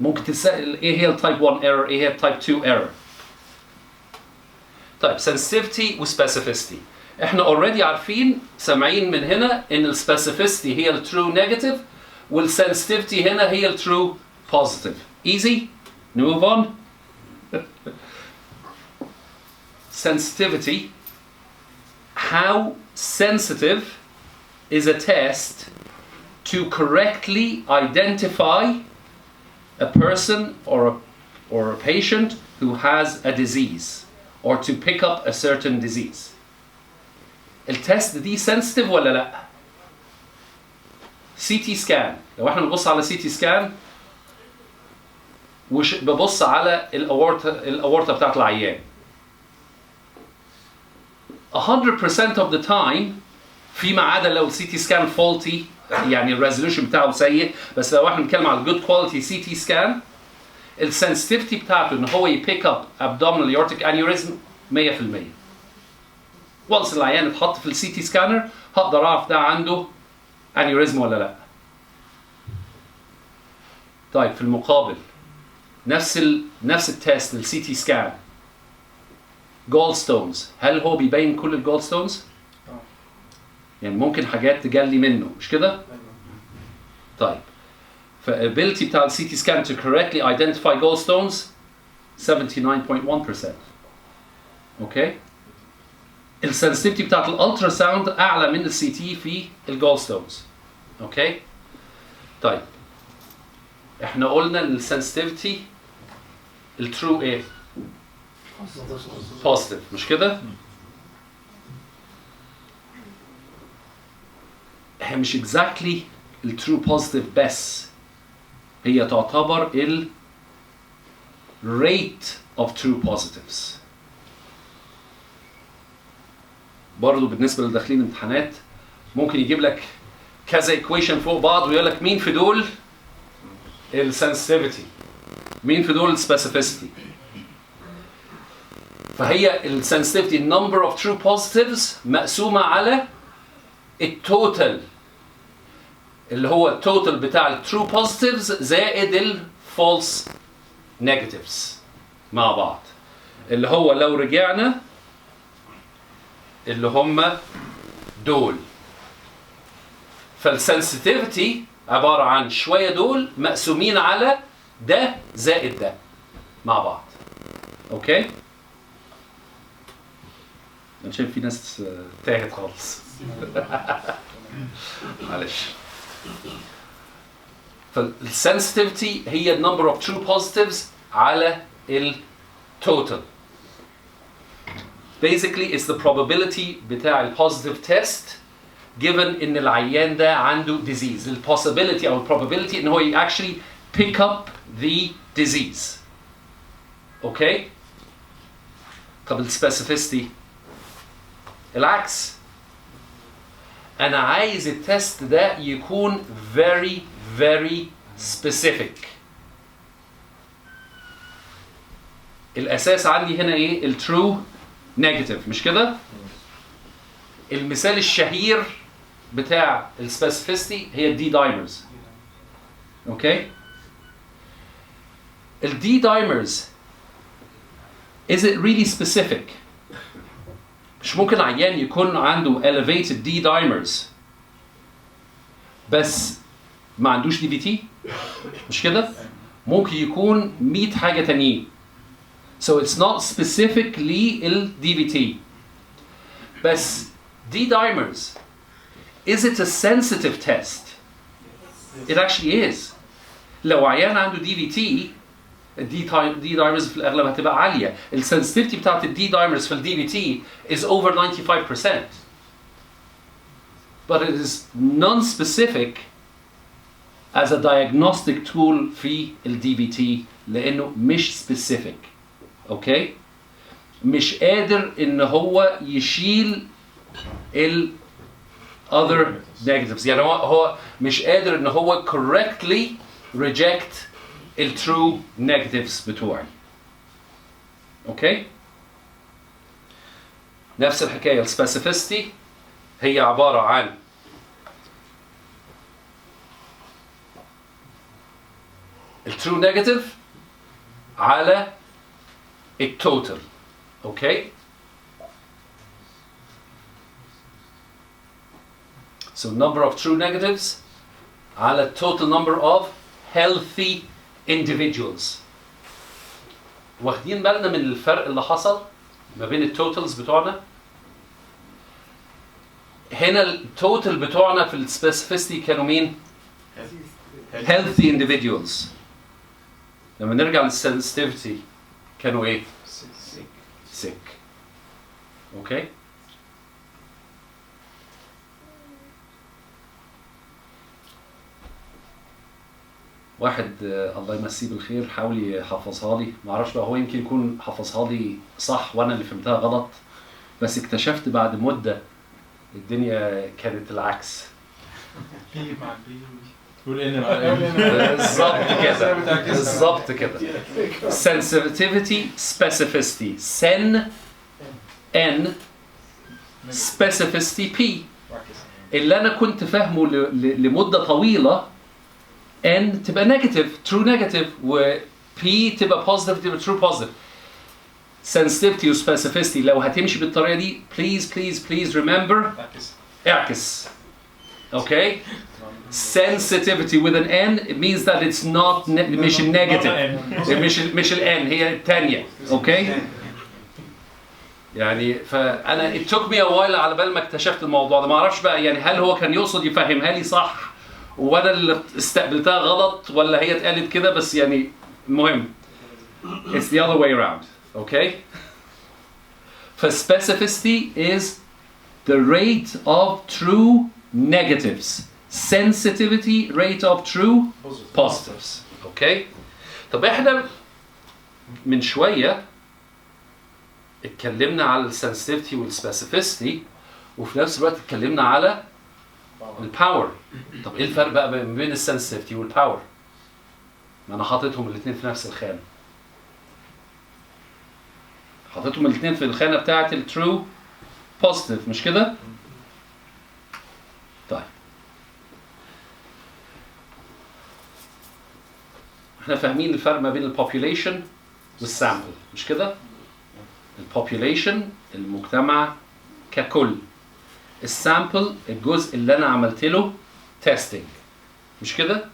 ممكن تسال ايه هي التايب 1 ايرور، ايه هي التايب 2 ايرور. طيب sensitivity و specificity، احنا already عارفين سامعين من هنا ان السبيسيفيستي هي الترو نيجاتيف والسنسيتيفيتي هنا هي الترو بوزيتيف. easy move on. sensitivity, how sensitive is a test to correctly identify a person or a patient who has a disease or to pick up a certain disease. التست دي sensitive ولا لا؟ CT scan، لو احنا بنبص على CT scan ببص على الأورطة بتاعت العيان، 100% of the time، فيما عدا لو الCT scan faulty يعني الريزولوشن بتاعه سيء، بس لو احنا بنتكلم على good quality CT scan السنسيتيفيتي بتاعته ان هو يبيك اب abdominal aortic aneurysm 100%. once العيان اتحط في السي تي سكانر هقدر اعرف ده عنده انيوريزم ولا لا. طيب في المقابل نفس التست للسي تي سكان، جول ستونز، هل هو بيبين كل الجول ستونز؟ يعني ممكن حاجات تجلي منه، مش كده؟ طيب فالابيلتي بتاع السي تي سكان to correctly identify gallstones 79.1%. اوكي؟ السنسيتيفيتي بتاعت الالترا ساوند اعلى من السي تي في الجولستونز. اوكي؟ طيب احنا قلنا ان السنسيتيفيتي الترو ايه؟ بوزيتيف، مش كده؟ هي مش exactly الترو بوزيتيف بس، هي تعتبر ال rate of true positives. برضه بالنسبه للداخلين امتحانات ممكن يجيب لك كذا equation فوق بعض ويقول لك مين في دول السنسيتيفيتي، مين في دول السبيسيفيستي. فهي السنسيتيفيتي number of true positives مقسومه على التوتال اللي هو التوتال بتاع الترو بوزيتيفز زائد الفولس نيجاتيفز مع بعض، اللي هو لو رجعنا اللي هم دول. فالسنسيتيفيتي عباره عن شويه دول مقسومين على ده زائد ده مع بعض. اوكي؟ انا شايف في ناس تاهت خالص. معلش. فالسنسيتيفيتي هي النمبر اوف ترو بوزيتيفز على التوتال. Basically it's the probability بتاع ال positive test given ان العيان ده عنده disease. ال possibility او ال probability ان هو actually pick up the disease. اوكي؟ طب ال specificity العكس. انا عايز التست ده يكون very very specific. الاساس عندي هنا ايه؟ الترو نيجاتيف، مش كده؟ المثال الشهير بتاع السبيسيفيستي هي الدي دايمرز. اوكي؟ الدي دايمرز is it really specific؟ مش ممكن عيان يكون عنده elevated D dimers بس ما عندوش DVT؟ مش كده؟ ممكن يكون 100 حاجة تانيين. So it's not specifically ال DVT. بس D dimers, is it a sensitive test? It actually is. لو عيان عنده DVT الدي دايمرز في الاغلب هتبقى عاليه. السنسيتيفيتي بتاعت الدي دايمرز في الدي بي تي is over 95%. But it is non-specific as a diagnostic tool في الدي بي تي لانه مش specific. اوكي؟ مش قادر ان هو يشيل ال other negatives. يعني هو مش قادر ان هو correctly reject الترو negatives بتوعي. اوكي؟ نفس الحكايه السبيسيفيستي هي عباره عن الترو نيجاتيف على التوتال. اوكي؟ So number of true negatives على total number of healthy individuals. واخدين بالنا من الفرق اللي حصل ما بين التوتالز بتوعنا؟ هنا التوتال بتوعنا في السبيسيفيستي كانوا مين؟ healthy individuals. لما نرجع للسنسيتيفيتي كانوا ايه؟ sick. اوكي؟ واحد الله يمسيه بالخير حاول يحفظها لي، ما اعرفش بقى هو يمكن يكون حفظها لي صح وانا اللي فهمتها غلط، بس اكتشفت بعد مده الدنيا كانت العكس. بي مع بي تقول ان مع ان بالظبط كده بالظبط كده. sensitivity specificity sen n specificity p. اللي انا كنت فاهمه لمده طويله n تبقى نيجاتيف true negative و p تبقى positive تبقى true positive. sensitivity و specificity لو هتمشي بالطريقه دي please remember اعكس. Okay? Sensitivity with an n it means that it's not مش النيجاتيف مش ال n هي الثانيه. اوكي؟ يعني فانا it took me a while على بال ما اكتشفت الموضوع ده. ما اعرفش بقى يعني هل هو كان يقصد يفهمها لي صح وانا اللي استقبلتها غلط ولا هي اتقالت كده، بس يعني المهم it's the other way around. Okay? Specificity is the rate of true negatives. Sensitivity rate of true positives. Okay? طب احنا من شوية اتكلمنا على السنسيتيفيتي والسبيسيفيستي وفي نفس الوقت اتكلمنا على الباور. طب ايه الفرق بقى ما بين السنسيتيفيتي والباور؟ ما انا حاططهم الاثنين في نفس الخانة. حاططهم الاثنين في الخانة بتاعة الترو بوزيتيف مش كده؟ طيب احنا فاهمين الفرق ما بين البوبوليشن والسامبل مش كده؟ البوبوليشن المجتمع ككل، السامبل الجزء اللي انا عملت له تيستينج مش كده؟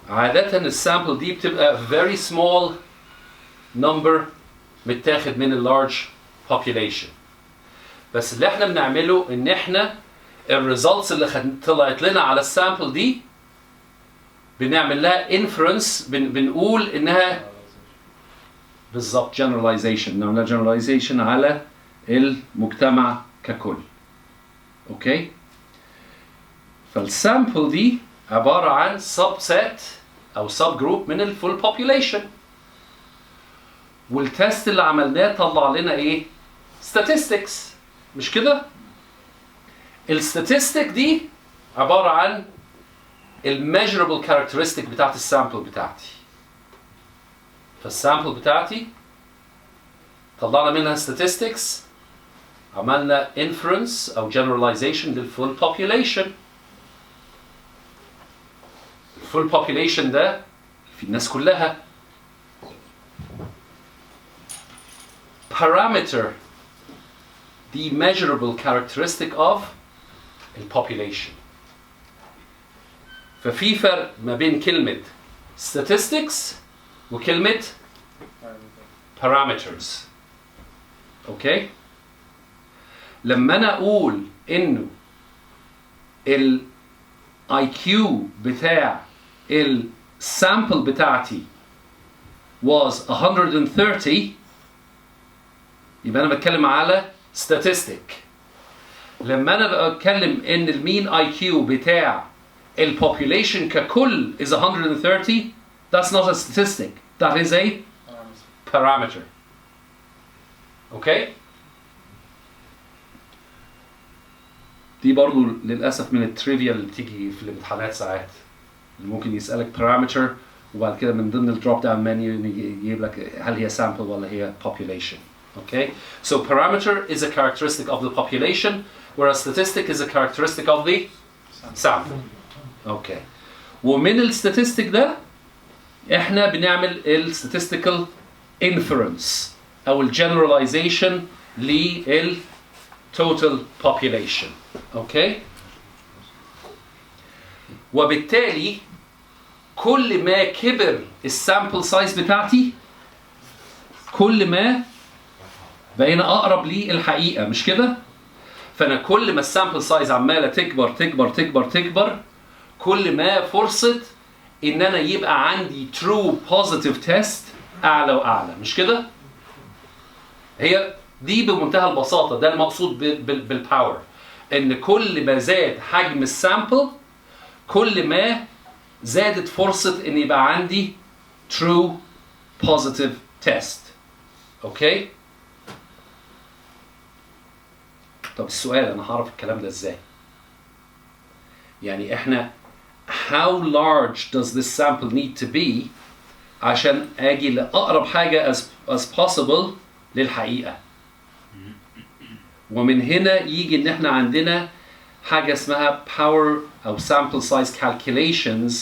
عادة السامبل دي بتبقى very small number متاخد من اللارج population. بس اللي احنا بنعمله ان احنا الريزلتس اللي طلعت لنا على السامبل دي بنعمل لها inference بنقول انها بالظبط generalization. نعمل لها generalization على المجتمع ككل. اوكي؟ فالسامبل دي عبارة عن subset او subgroup من الفول population. والتست اللي عملناه طلع لنا ايه؟ statistics مش كده؟ الستاتستيك دي عبارة عن الميجربل كاركترستيك بتاعت السامبل بتاعتي. فالسامبل بتاعتي طلعنا منها statistics، عملنا inference أو generalization للفول population. الفول population ده في الناس كلها. parameter the measurable characteristic of الpopulation. ففي فرق ما بين كلمة statistics وكلمة parameters. اوكي؟ لما انا اقول انه ال IQ بتاع السامبل بتاعتي was 130 يبقى انا بتكلم على statistic. لما انا بتكلم ان المين IQ بتاع البوبوليشن ككل is 130 that's not a statistic, that is a parameter. اوكي؟ دي برضو للاسف من التريفيا اللي بتيجي في الامتحانات ساعات، اللي ممكن يسالك parameter وبعد كده من ضمن الدروب داون منيو يجيب لك هل هي sample ولا هي population. Okay, so parameter is a characteristic of the population, whereas statistic is a characteristic of the sample. Okay. ومن الستاتستيك ده احنا بنعمل ال statistical inference او ال generalization لل total population. Okay. وبالتالي كل ما كبر السامبل سايز بتاعتي كل ما بقينا اقرب للحقيقه مش كده؟ فانا كل ما السامبل سايز عماله تكبر تكبر تكبر تكبر كل ما فرصه ان انا يبقى عندي true positive test اعلى واعلى مش كده؟ هي دي بمنتهى البساطه ده المقصود بالباور، ان كل ما زاد حجم السامبل كل ما زادت فرصه ان يبقى عندي true positive test. اوكي؟ طب السؤال انا هعرف الكلام ده ازاي؟ يعني احنا how large does this sample need to be عشان اجي لاقرب حاجه as possible للحقيقه. ومن هنا يجي ان احنا عندنا حاجه اسمها power او sample size calculations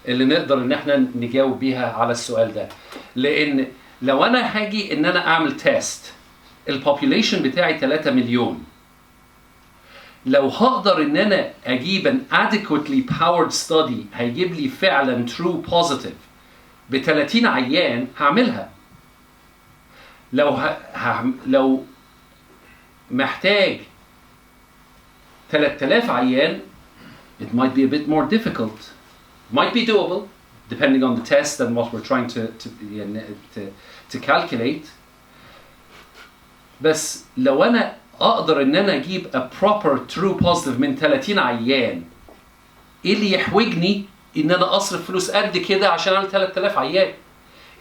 اللي نقدر ان احنا نجاوب بيها على السؤال ده. لان لو انا هاجي ان انا اعمل تيست البوبوليشن بتاعي 3 مليون، لو هقدر ان انا اجيب an adequately powered study هيجيب لي فعلا true positive ب 30 عيان هعملها. لو محتاج 3000 عيان it might be a bit more difficult, might be doable depending on the test and what we're trying to calculate. بس لو انا اقدر ان انا اجيب a proper true positive من 30 عيان ايه اللي يحوجني ان انا اصرف فلوس قد كده عشان اعمل 3000 عيان؟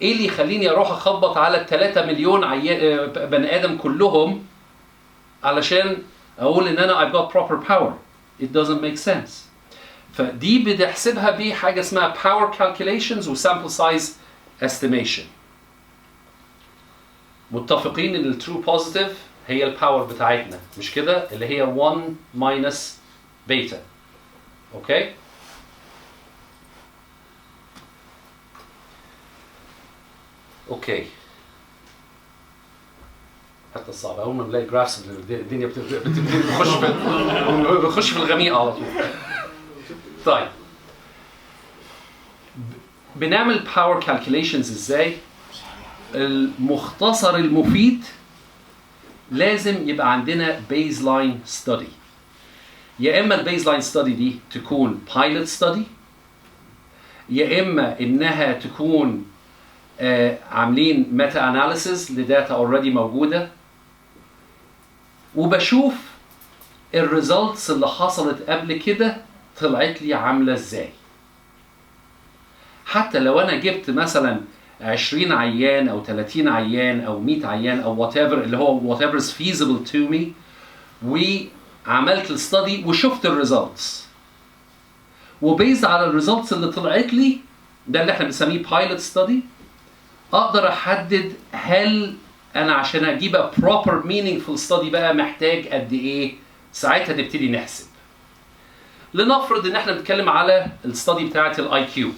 ايه اللي يخليني اروح اخبط على ال 3 مليون عيان بني ادم كلهم علشان اقول ان انا I've got proper power؟ It doesn't make sense. فدي بنحسبها بحاجه اسمها power calculations و sample size estimation. متفقين ان الترو بوزيتيف هي الباور بتاعتنا مش كده؟ اللي هي 1 minus بيتا. اوكي؟ اوكي. حتى الصعب اول ما بلاقي جرافس الدنيا بتخش في الغميق على طول. طيب بنعمل باور كالكوليشنز ازاي؟ المختصر المفيد لازم يبقى عندنا بيز لاين ستادي. يا اما البيز لاين ستادي دي تكون بايلوت ستادي، يا اما انها تكون عاملين ميتا اناليسيز لداتا اوريدي موجوده وبشوف الريزلتس اللي حصلت قبل كده طلعت لي عامله ازاي. حتى لو انا جبت مثلا 20 عيان او 30 عيان او 100 عيان او whatever اللي هو whatever is feasible to me، وعملت الستادي وشفت الريزلتس، وبيز على الريزلتس اللي طلعت لي، ده اللي احنا بنسميه بايلوت ستادي، اقدر احدد هل انا عشان اجيب proper meaningful study بقى محتاج قد ايه. ساعتها نبتدي نحسب. لنفرض ان احنا بنتكلم على الستادي بتاعت الاي كيو.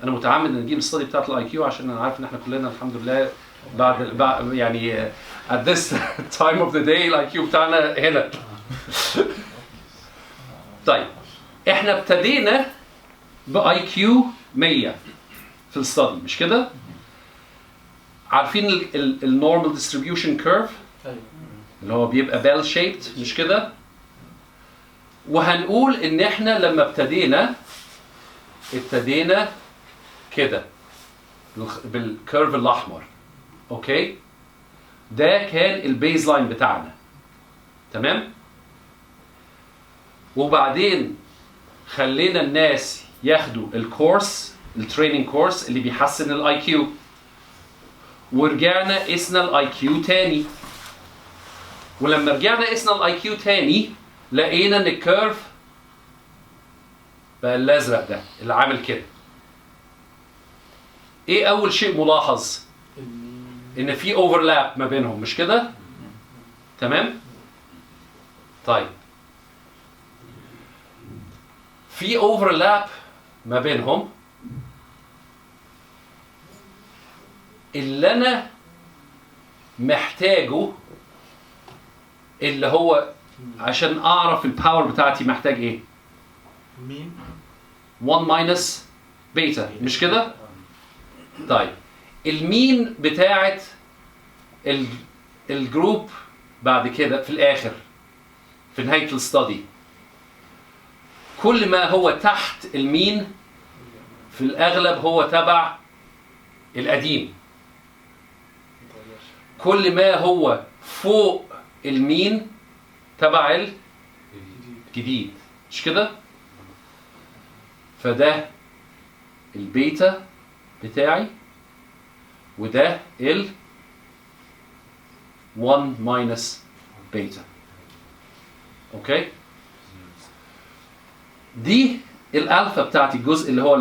انا متعمد ان اجيب الستادي بتاعت الاي كيو عشان انا عارف ان احنا كلنا الحمد لله بعد يعني at this time of the day الاي كيو بتاعنا هنا. طيب احنا ابتدينا باي كيو 100 في الستادي مش كده؟ عارفين النورمال ديستريبيوشن كيرف اللي هو بيبقى بيل شيبد مش كده؟ وهنقول ان احنا لما ابتدينا كده بالكيرف الاحمر، اوكي؟ ده كان البيز لاين بتاعنا، تمام؟ وبعدين خلينا الناس ياخدوا الكورس، التريننج كورس اللي بيحسن الاي كيو، ورجعنا قسنا الاي كيو تاني. ولما رجعنا قسنا الاي كيو تاني لقينا ان الكيرف بقى الازرق ده اللي عامل كده. ايه اول شيء ملاحظ؟ ان في اوفرلاب ما بينهم مش كده؟ تمام؟ طيب في اوفرلاب ما بينهم، اللي انا محتاجه اللي هو عشان اعرف الباور بتاعتي محتاج ايه؟ مين 1 ماينس بيتا مش كده؟ طيب المين بتاعت الجروب بعد كده في الاخر في نهايه الستادي، كل ما هو تحت المين في الاغلب هو تبع القديم، كل ما هو فوق المين تبع الجديد مش كده؟ فده البيتا بتاعي وده ال 1 ماينس بيتا. اوكي؟ دي الالفا بتاعتي، الجزء اللي هو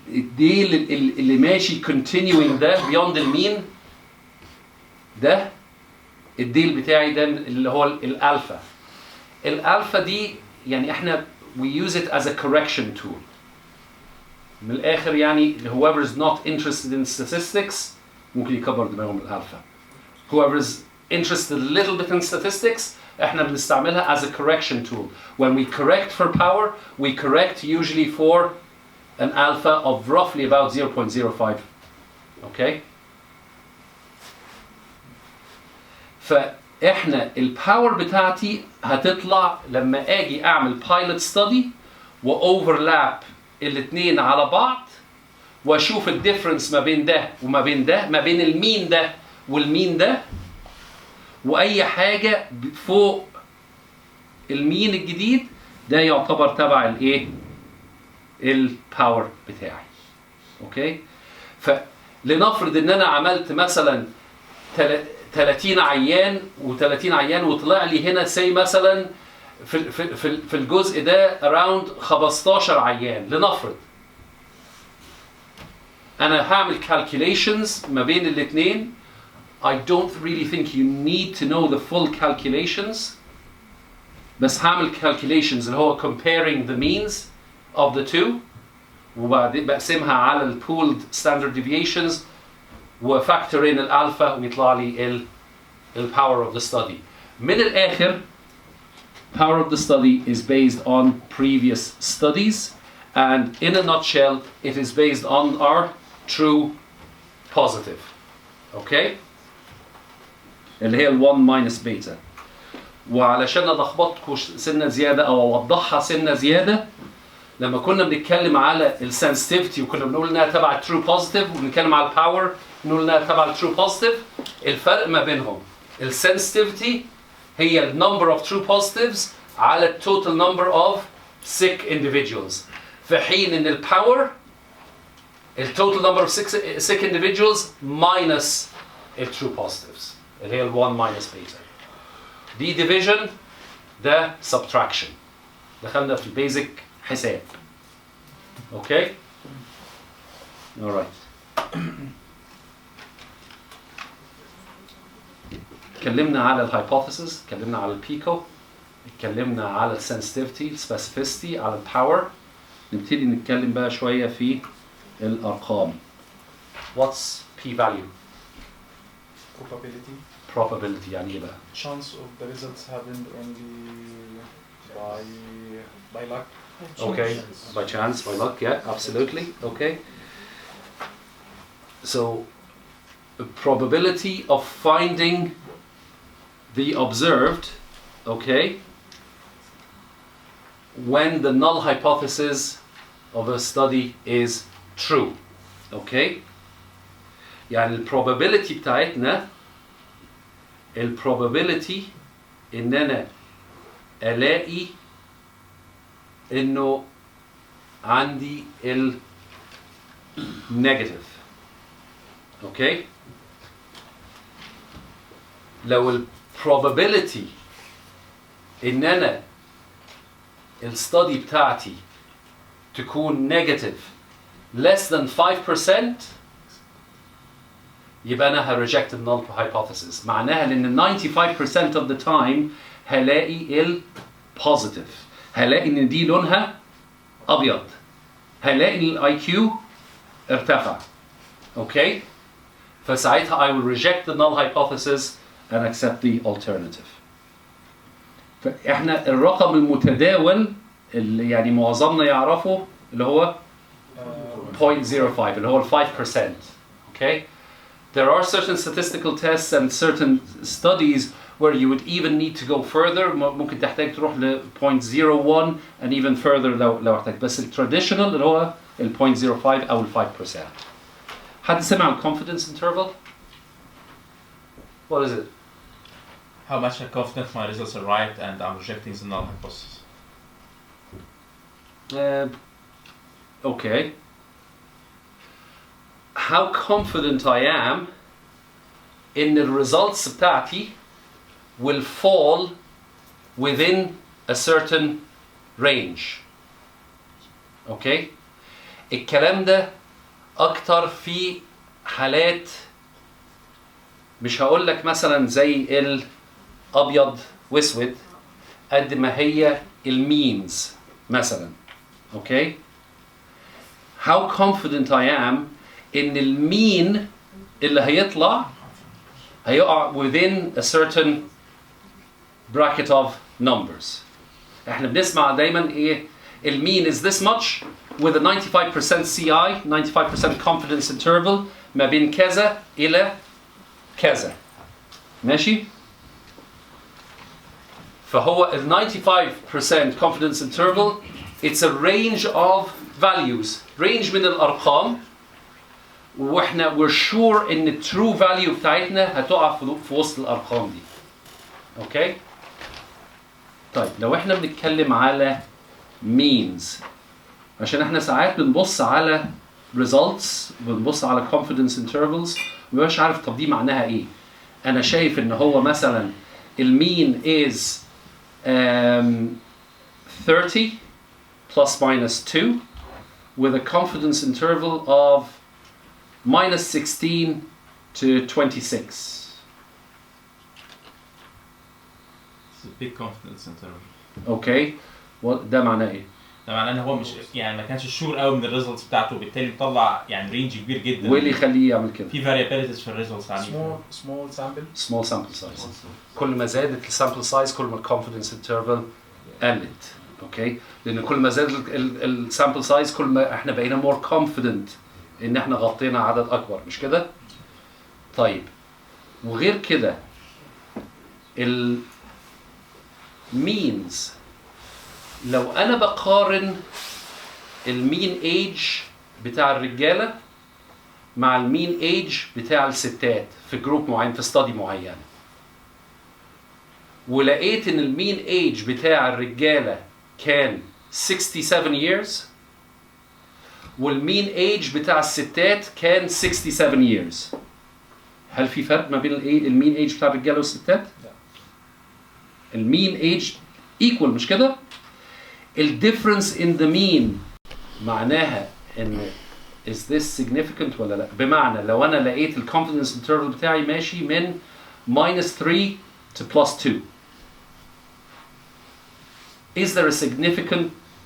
الديل اللي ماشي continuing ده beyond المين، ده الديل بتاعي ده اللي هو الالفا. الالفا دي يعني احنا we use it as a correction tool. من الاخر يعني whoever is not interested in statistics ممكن يكبر دماغه من الالفا. whoever is interested a little bit in statistics احنا بنستعملها as a correction tool. When we correct for power, we correct usually for an alpha of roughly about 0.05. Okay? فاحنا الباور بتاعتي هتطلع لما اجي اعمل pilot study واوفرلاب الاثنين على بعض واشوف الديفرنس ما بين ده وما بين ده، ما بين المين ده والمين ده، واي حاجه فوق المين الجديد ده يعتبر تبع الايه؟ الباور بتاعي. اوكي؟ فلنفرض ان انا عملت مثلا 30 عيان و30 عيان وطلع لي هنا سي مثلا في الجزء ده around 15 عيان، لنفرض انا هعمل calculations ما بين الاثنين. I don't really think you need to know the full calculations، بس هعمل calculations اللي هو comparing the means of the two، وبعدين بقسمها على ال pooled standard deviations وفاكتور ان الالفا ويطلع لي ال power of the study. من الاخر power of the study is based on previous studies, and in a nutshell it is based on our true positive. Okay? اللي هي ال 1 minus beta. وعلشان ألخبطكم سنة زيادة أو أوضحها سنة زيادة، لما كنا بنتكلم على السنسيتيفيتي وكنا بنقول إنها تبع الترو بوزيتيف، وبنتكلم على الباور نقول إنها تبع الترو بوزيتيف، الفرق ما بينهم السنسيتيفيتي هي ال number of true positives على ال total number of sick individuals، في حين إن الباور التوتال number of sick individuals minus الترو positives اللي هي ال 1 minus beta. دي division ده subtraction. دخلنا في البيزك حساب. اوكي؟ alright. اتكلمنا على الهايبوثيسز، اتكلمنا على البيكو، اتكلمنا على السنسيتيفيتي، السبيسيفيستي، على الباور. نبتدي نتكلم بقى شويه في الارقام. What's p value؟ Probability. probability يعني ايه بقى؟ Chance of the results happened only by luck. Okay, by chance, by luck, yeah, absolutely. Okay. So, the probability of finding the observed, okay, when the null hypothesis of a study is true, okay. يعني ال probability بتاعتنا ال probability إن أنا ألاقي إنه عندي ال negative, okay. لو ال probability إن أنا الستادي بتاعتي تكون negative less than 5%, يبقى أنا هرeject the null hypothesis. معناها لأن 95% of the time هلاقي ال positive. هلاقي إن دي لونها أبيض. هلاقي إن ال IQ ارتفع. Okay? فساعتها I will reject the null hypothesis and accept the alternative. فإحنا الرقم المتداول اللي يعني معظمنا يعرفه اللي هو 0.05 اللي هو ال 5%. Okay? There are certain statistical tests and certain studies where you would even need to go further. ممكن تحتاج تروح ل 0.01 and even further لو احتاج. بس ال traditional اللي هو ال 0.05 أو ال 5%. حد سمع ال confidence interval? What is it? How much I'm confident my results are right and I'm rejecting the null hypothesis. Okay. How confident I am in the results بتاعتي will fall within a certain range. Okay? الكلام ده أكتر في حالات مش هقول لك مثلا زي الأبيض وأسود قد ما هي المينز مثلا. Okay? How confident I am إن المين اللي هيطلع هيقع within a certain bracket of numbers. احنا بنسمع دايما ايه المين is this much with a 95% CI 95% confidence interval ما بين كذا إلى كذا. ماشي؟ فهو ال 95% confidence interval it's a range of values, range من الأرقام واحنا we're sure ان ال true value بتاعتنا هتقع في وسط الأرقام دي. اوكي؟ طيب لو احنا بنتكلم على means عشان احنا ساعات بنبص على results بنبص على confidence intervals ومش عارف طب دي معناها ايه. انا شايف ان هو مثلا المين is 30 plus minus 2 with a confidence interval of minus 16 to 26. It's a big confidence interval. Okay. ده معناه ايه؟ ده معناه ان هو مش يعني ما كانش شور قوي من الريزلتس بتاعته وبالتالي مطلع يعني رينج كبير جدا. وايه اللي يخليه يعمل كده؟ في variabilities في الريزلتس عنيفه. small sample size. كل ما زادت السامبل سايز كل ما الكونفدنس انترفال قلت. اوكي؟ لان كل ما زاد السامبل سايز كل ما احنا بقينا مور كونفيدنت ان احنا غطينا عدد اكبر، مش كده؟ طيب وغير كده المينز لو انا بقارن المين ايج بتاع الرجاله مع المين ايج بتاع الستات في جروب معين في ستادي معينه ولقيت ان المين ايج بتاع الرجاله كان 67 years والمين ايج بتاع الستات كان 67 years. هل في فرق ما بين المين ايج بتاع الرجاله والستات؟ لا. المين ايج ايكوال مش كده؟ الديفرنس ان ذا مين معناها ان is this significant ولا لا؟ بمعنى لو انا لقيت الكونفدنس انترفال بتاعي ماشي من -3 to +2. Is there a significant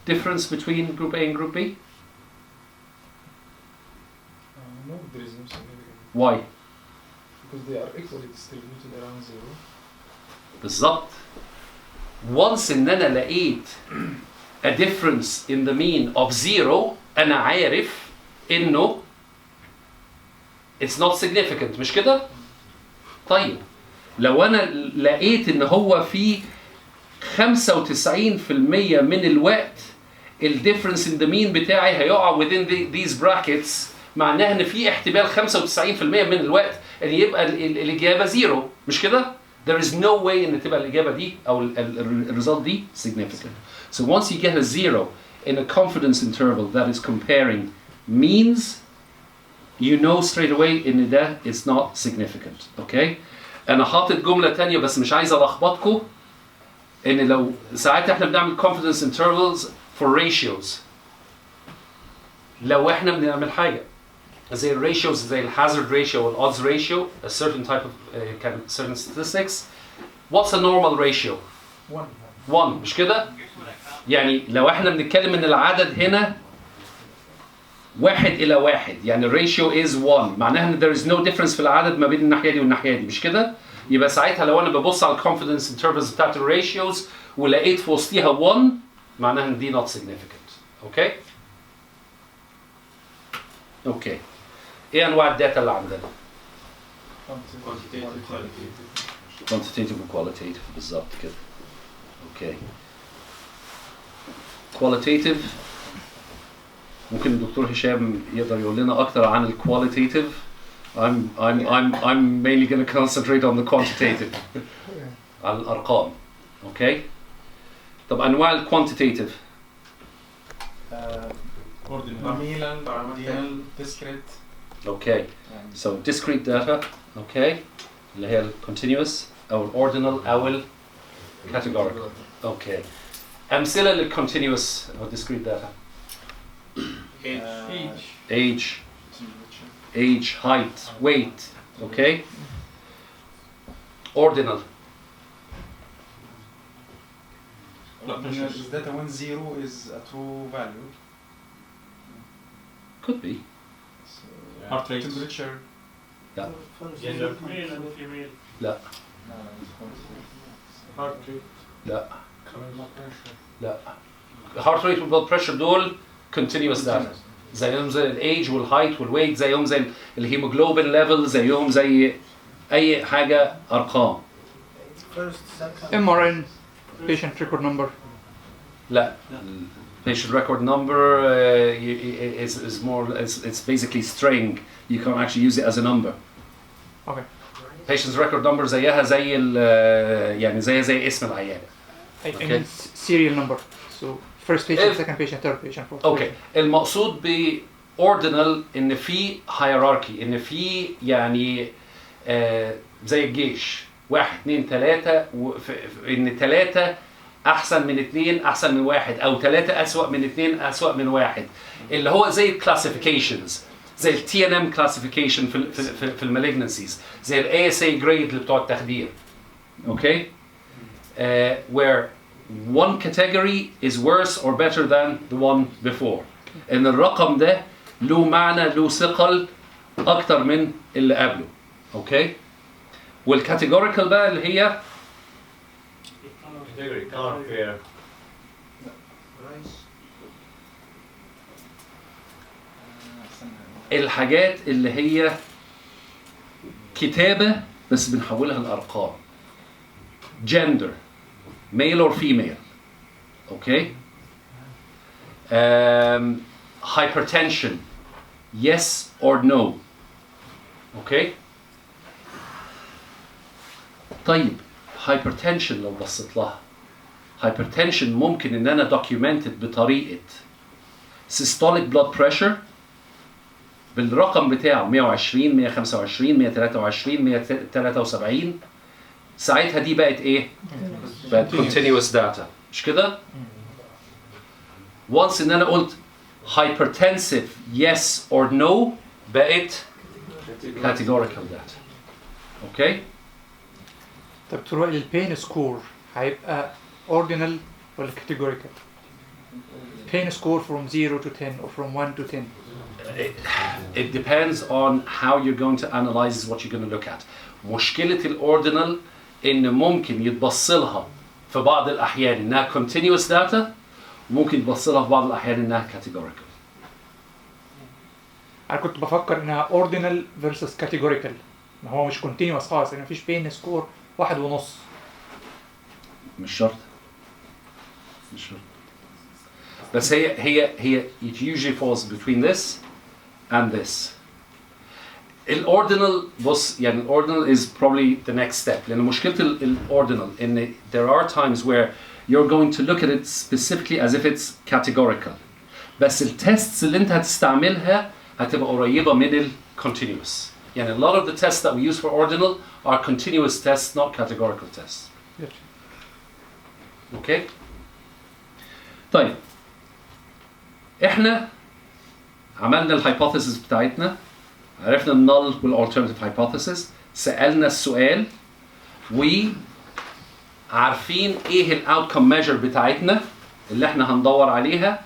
difference between group A and group B? No, there is no significant. Why? Because they are equally distributed around 0. بالظبط. Once ان انا لقيت a difference in the mean of 0 انا عارف انه it's not significant مش كده؟ طيب لو انا لقيت ان هو في 95% من الوقت الديفرنس ان ذا مين بتاعي هيقع within these brackets معناها ان في احتمال 95% من الوقت ان يبقى الاجابه 0 مش كده؟ There is no way ان تبقى الاجابه دي او الريزلت دي significant. So once you get a 0 in a confidence interval that is comparing means, you know straight away ان ده is not significant. Okay? انا حاطط جمله تانية بس مش عايز الخبطكم ان لو ساعات احنا بنعمل confidence intervals for ratios. لو احنا بنعمل حاجه زي الريشيوز زي الهازارد ريشيو والodds ratio, a certain type of certain statistics, what's a normal ratio? 1 مش كده؟ يعني لو احنا بنتكلم ان العدد هنا 1:1 يعني الريشيو is 1 معناها ان there is no difference في العدد ما بين الناحيه دي والناحيه دي مش كده؟ يبقى ساعتها لو انا ببص على الكونفدنس انترفلز بتاعت الريشيوز ولقيت في وسطيها 1 معناها ان دي not significant. اوكي؟ اوكي. ايه انواع الداتا اللي عندنا؟ quantitative و qualitative بالظبط كده. اوكي. qualitative ممكن الدكتور هشام يقدر يقول لنا اكتر عن ال qualitative. I'm mainly going to concentrate on the quantitative. على الارقام. اوكي. طب انواع ال quantitative. Nominal, discrete. Okay. So discrete data. Okay. اللي هي ال continuous أو ال ordinal أو ال categorical. Okay. أمثلة لل continuous أو discrete data. Age, height, weight. Okay. Ordinal. Is data when 0 is a true value? Could be. Heart rate. Temperature. Gender. Male and female. لا. Heart rate. لا. لا. heart rate و blood pressure دول continuous data. زيهم زي الايج والهايت والويت زيهم زي الهيموجلوبين ليفل زيهم زي اي حاجه ارقام. MRN patient record number. لا. Patient record number is more it's basically string. You can't actually use it as a number. Okay. Patient's record number زيها زي يعني زي اسم العيان. I mean serial number. So first patient, second patient, third patient, fourth اوكي. patient. المقصود ب ordinal ان في hierarchy ان في يعني زي الجيش 1 2 3 ان 3 احسن من 2 احسن من 1 او 3 اسوأ من 2 اسوأ من 1 اللي هو زي classifications زي ال TNM classification في المالجنسيز زي ال ASA grade اللي بتوع التخدير. اوكي. where one category is worse or better than the one before. ان الرقم ده له معنى له ثقل اكتر من اللي قبله. اوكي. والكاتيجوريكال بقى اللي هي الحاجات اللي هي كتابة بس بنحولها لأرقام. gender male or female. Okay. Hypertension yes or no. Okay. طيب hypertension لو بصيت لها hypertension ممكن ان انا documented بطريقة systolic blood pressure بالرقم بتاعه 120 125 123 173 ساعتها دي بقت ايه؟ بقت continuous data مش كده؟ once ان انا قلت hypertensive yes or no بقت categorical data اوكي؟ طب تروح للبين سكور هيبقى ordinal ولا categorical؟ pain score from 0 to 10 or from 1 to 10. It depends on how you're going to analyze what you're going to look at. مشكلة الأوردينال إن ممكن يتبص لها في بعض الأحيان إنها continuous data وممكن يتبص لها في بعض الأحيان إنها categorical. أنا كنت بفكر إنها ordinal versus categorical. ما هو مش continuous خالص، إن مفيش pain score 1.5. مش شرط. مش شرط. بس هي it usually falls between this and this. الأوردينال بص يعني الأوردينال is probably the next step لأن مشكلة الأوردينال إن there are times where you're going to look at it specifically as if it's categorical. بس التيستس اللي أنت هتستعملها هتبقى قريبة من ال continuous. يعني a lot of the tests that we use for ordinal are continuous tests, not categorical tests. Okay? طيب احنا عملنا الهايبوثيسيس بتاعتنا عرفنا النل والالترناتيف هايبوثيسيس سالنا السؤال وعارفين ايه الاوتكم ميجر بتاعتنا اللي احنا هندور عليها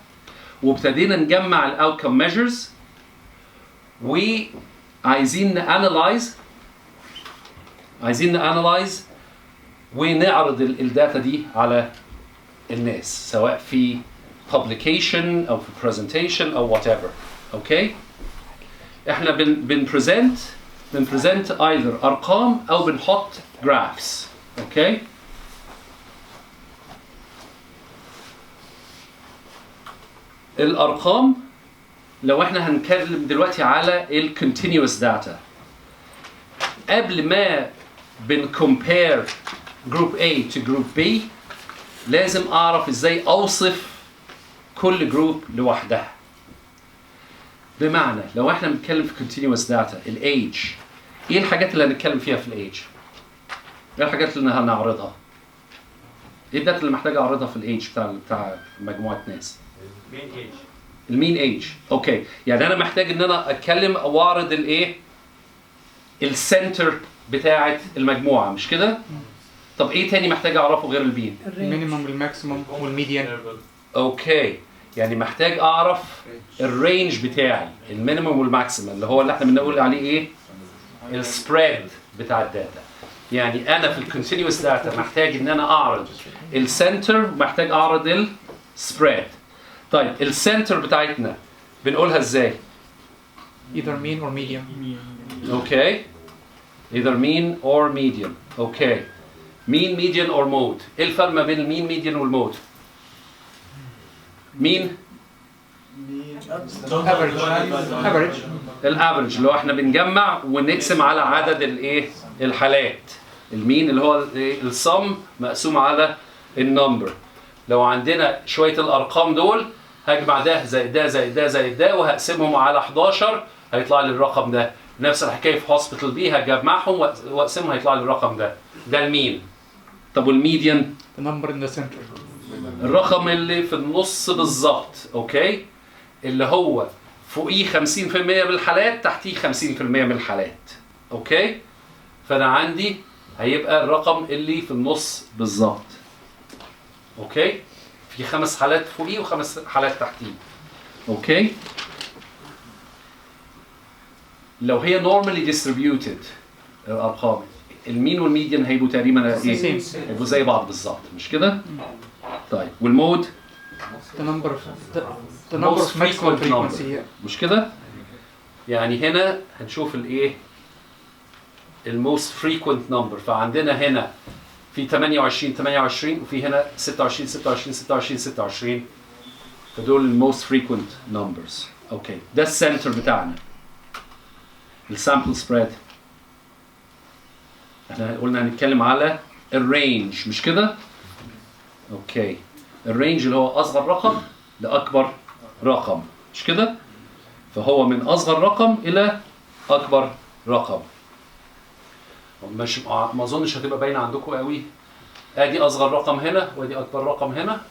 وابتدينا نجمع الاوتكم ميجرز وعايزين نانلايز ونعرض الداتا دي على الناس سواء في publication أو في presentation أو whatever. Okay? إحنا بنpresent either أرقام أو بنحط graphs. Okay? الأرقام لو إحنا هنتكلم دلوقتي على ال continuous data قبل ما بنcompare group A to group B لازم أعرف إزاي أوصف كل جروب لوحدها. بمعنى لو احنا بنتكلم في continuous data الايج ايه الحاجات اللي هنتكلم فيها في الايج؟ ايه الحاجات اللي هنعرضها؟ ايه الداتا اللي محتاج اعرضها في الايج بتاع مجموعه ناس؟ المين ايج. اوكي يعني انا محتاج ان انا اتكلم او اعرض الايه؟ السنتر بتاعه المجموعه مش كده؟ طب ايه تاني محتاج اعرفه غير البين؟ المينيمم والماكسيمم والميديان. اوكي يعني محتاج اعرف الرينج بتاعي المينيمم والماكسيمم اللي هو اللي احنا بنقول عليه ايه السبريد بتاع الداتا. يعني انا في الكونتينوس داتا محتاج ان انا اعرض السنتر ومحتاج اعرض السبريد. طيب السنتر بتاعتنا بنقولها ازاي؟ either mean or median. اوكي either mean or median. اوكي mean median or mode. ايه الفرق ما بين المين median والمود؟ مين؟ average. الافرج اللي هو احنا بنجمع ونقسم على عدد الايه؟ الحالات. المين اللي هو السم مقسوم على النمبر. لو عندنا شويه الارقام دول هجمع ده زائد ده زائد ده زائد ده وهقسمهم على 11 هيطلع لي الرقم ده. نفس الحكايه في هوسبيتال بي هجمعهم واقسمهم هيطلع لي الرقم ده. ده المين. طب والميديان؟ the number in the center. الرقم اللي في النص بالظبط. اوكي اللي هو فوقيه 50% من الحالات تحتيه 50% من الحالات. اوكي فانا عندي هيبقى الرقم اللي في النص بالظبط. اوكي في 5 حالات فوقيه و5 حالات تحتيه. اوكي لو هي normally distributed الارقام المين والميديان هيبقوا تقريبا ايه؟ هيبقوا زي بعض بالظبط مش كده؟ طيب والمود the number of maximum frequency. مش كده؟ يعني هنا هنشوف الايه؟ الموست frequent number. فعندنا هنا في 28 وفي هنا 26 فدول الموست frequent numbers. اوكي ده السنتر بتاعنا. السامبل سبريد احنا قلنا هنتكلم على الرينج مش كده؟ اوكي الرينج اللي هو اصغر رقم لاكبر رقم. مش كده؟ فهو من اصغر رقم الى اكبر رقم. مش ما اظنش هتبقى باينه عندكم قوي. ادي اصغر رقم هنا، وادي اكبر رقم هنا،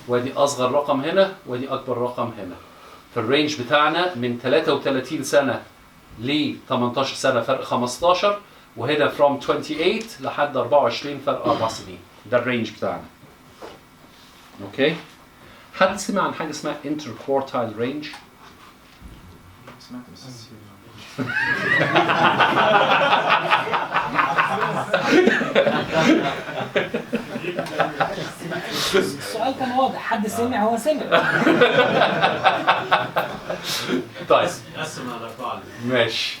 وادي اصغر رقم هنا، وادي اكبر رقم هنا. فالرينج بتاعنا من 33 سنه ل 18 سنه فرق 15، وهنا from 28 لحد 24 فرق 4 سنين. ده الرينج بتاعنا. اوكي؟ حد سمع عن حاجه اسمها interquartile range؟ سمعت بس السؤال كان واضح، حد سمع هو سمع. طيب قسم على بعض. ماشي.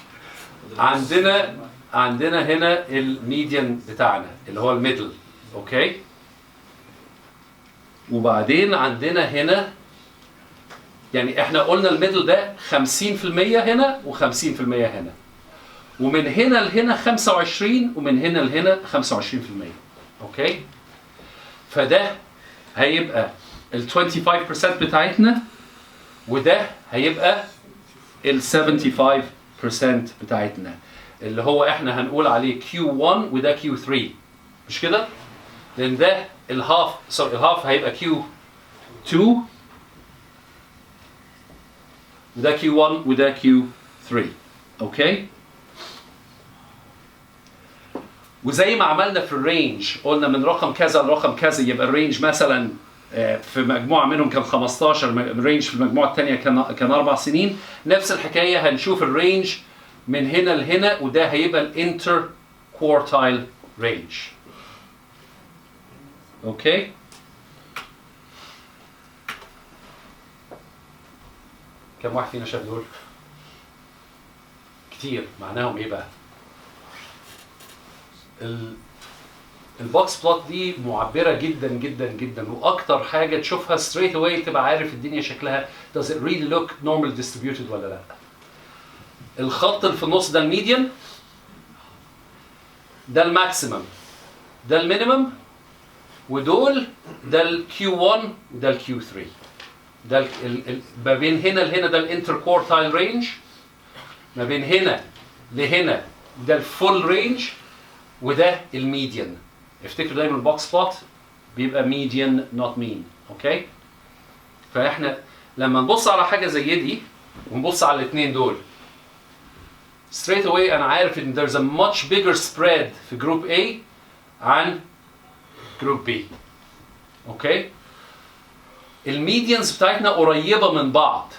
عندنا هنا الميديان بتاعنا اللي هو الميدل. اوكي؟ وبعدين عندنا هنا، يعني احنا قلنا الميدل ده 50% هنا و50% هنا، ومن هنا لهنا 25، ومن هنا لهنا 25%. اوكي؟ فده هيبقى ال 25% بتاعتنا، وده هيبقى ال 75% بتاعتنا، اللي هو احنا هنقول عليه Q1 وده Q3. مش كده؟ لان ده الهاف هيبقى Q2 وده Q1 وده Q3. اوكي؟ وزي ما عملنا في الرينج، قلنا من رقم كذا لرقم كذا، يبقى الرينج مثلا في مجموعه منهم كان 15، الرينج في المجموعه الثانيه كان 4 سنين. نفس الحكايه هنشوف الرينج من هنا لهنا، وده هيبقى الانتر كوارتايل رينج. اوكي؟ كم واحد فينا شاف دول؟ كتير. معناهم ايه بقى؟ البوكس بلوت دي معبره جدا جدا جدا، واكتر حاجه تشوفها ستريت اواي تبقى عارف الدنيا شكلها does it really look normal distributed ولا لا. الخط اللي في النص ده الميديان، ده الماكسيمم، ده المينيمم، ودول ده الQ1 وده الQ3. ده ما بين هنا لهنا ده الانتر كوارتايل رينج، ما بين هنا لهنا ده الفول رينج، وده الميديان. افتكروا دايما البوكس بلوت بيبقى ميديان نوت مين. اوكي؟ فاحنا لما نبص على حاجه زي دي ونبص على الاثنين دول straight away انا عارف ان there's a much bigger spread في جروب A عن جروب B. اوكي؟ الميديانز بتاعتنا قريبه من بعض،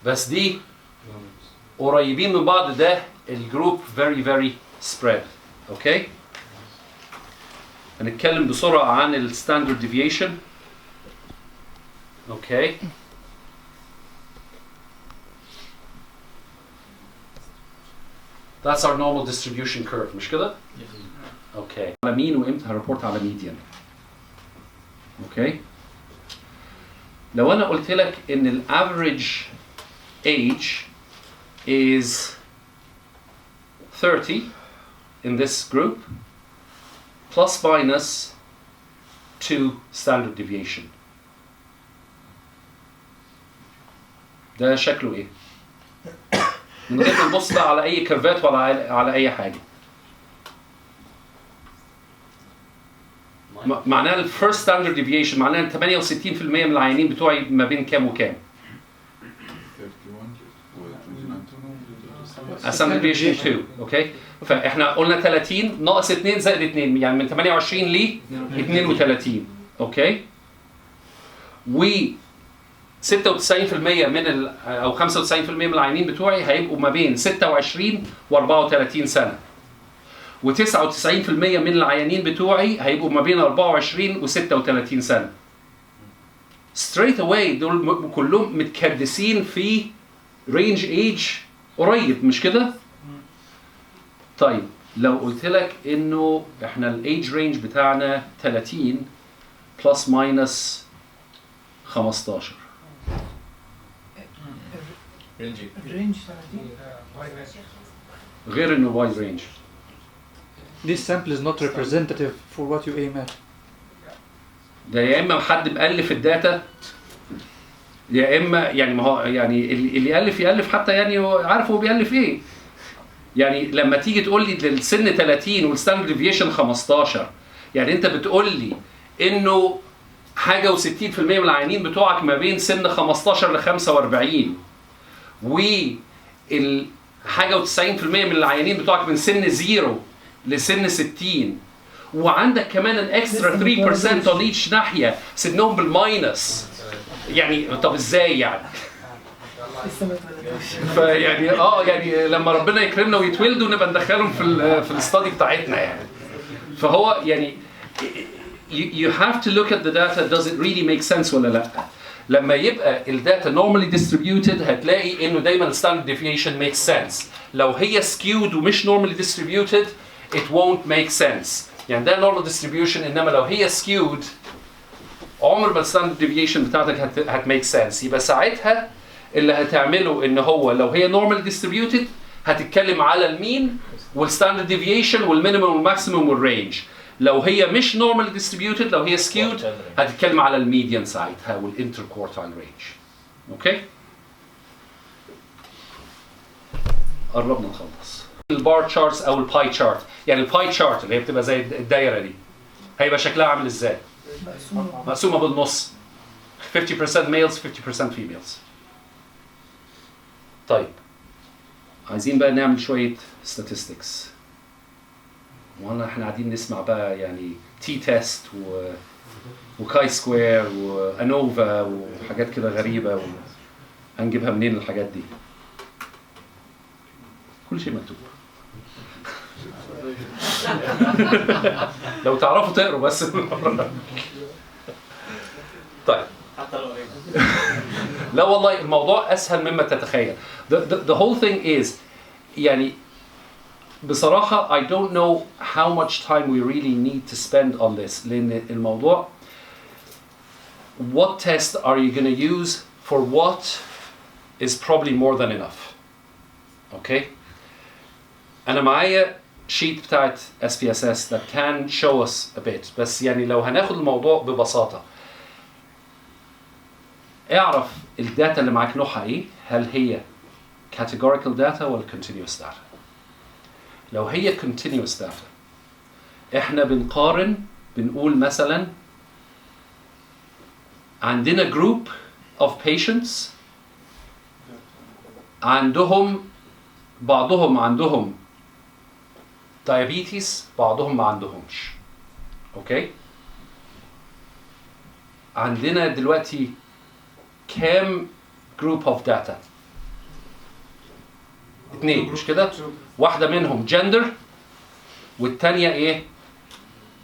بس دي قريبين من بعض، ده الجروب very very spread. اوكي؟ هنتكلم بسرعه عن الستاندرد ديفيشن. اوكي؟ That's our normal distribution curve. مش كده؟ اوكي. على مين وامتى هريبورت على ميديان؟ اوكي؟ لو انا قلت لك ان الافريج age is 30 in this group plus minus 2 standard deviation, ده شكله ايه؟ من غير ما نبص بقى على اي كيرفات ولا على اي حاجه. معناها الفيرست ستاندرد ديفيشن معناها ان 68% من العيانين بتوعي ما بين كام وكام؟ 31 ستاندرد ديفيشن 2. اوكي؟ فاحنا قلنا 30 ناقص 2 زائد 2، يعني من 28 ل 32. اوكي؟ و 96% من او 95% من العيانين بتوعي هيبقوا ما بين 26 و 34 سنه. و99% من العيانين بتوعي هيبقوا ما بين 24 و 36 سنه. ستريت اواي دول كلهم متكدسين في رينج ايج قريب، مش كده؟ طيب لو قلت لك انه احنا الايج رينج بتاعنا 30 بلس ماينس 15، الرينج 30 غير انه وايد رينج. This sample is not representative for what you aim at. ده يا اما حد مؤلف الداتا يا اما يعني ما هو يعني اللي يالف حتى يعني هو عارف هو بيالف ايه. يعني لما تيجي تقول لي السن 30 والستاندرد ديفيشن 15، يعني انت بتقول لي انه حاجه و60% من العيانين بتوعك ما بين سن 15 ل 45 حاجه و90% من العيانين بتوعك من سن 0 لسن 60، وعندك كمان ان اكسترا 3% on each ناحيه سنهم بالماينس. يعني طب ازاي يعني؟ لسه ما اتولدوش. فيعني يعني لما ربنا يكرمنا ويتولدوا نبقى ندخلهم في الاستادي بتاعتنا يعني. فهو يعني you have to look at the data, does it really make sense ولا لا؟ لما يبقى الداتا normally distributed هتلاقي انه دايما standard deviation makes sense. لو هي skewed ومش normally distributed it won't make sense. يعني ده normal distribution، انما لو هي skewed عمر ما الستاندرد ديفيشن بتاعتك هتميك سنس. يبقى ساعتها اللي هتعمله ان هو لو هي نورمال ديستريبيوتد هتتكلم على المين والستاندرد ديفيشن والمينيمم والماكسيمم والرينج. لو هي مش نورمال ديستريبيوتد، لو هي سكيود، هتتكلم على الميديان ساعتها والانتر كوارتايل رينج. اوكي؟ قربنا نخلص. البار تشارتس او الباي تشارت، يعني الباي تشارت اللي هي بتبقى زي الدايره دي هيبقى شكلها عامل ازاي؟ مقسومه بالنص 50% males 50% females. طيب عايزين بقى نعمل شويه statistics. وانا احنا قاعدين نسمع بقى يعني تي تيست وكاي سكوير وانوفا وحاجات كده غريبه، هنجيبها منين الحاجات دي؟ كل شيء مكتوب. لو تعرفوا تقروا بس. طيب لا والله الموضوع اسهل مما تتخيل. The whole thing is يعني بصراحة I don't know how much time we really need to spend on this. لأن الموضوع what test are you going to use for what is probably more than enough. Okay? أنا معايا sheet بتاعت SPSS that can show us a bit. بس يعني لو هناخد الموضوع ببساطة، اعرف الداتا اللي معاك نوعها ايه، هل هي categorical data ولا continuous data. لو هي continuous data احنا بنقارن، بنقول مثلا عندنا group of patients بعضهم عندهم diabetes، بعضهم ما عندهمش. اوكي؟ عندنا دلوقتي كام group of data؟ 2 مش كده؟ واحدة منهم gender والتانية ايه؟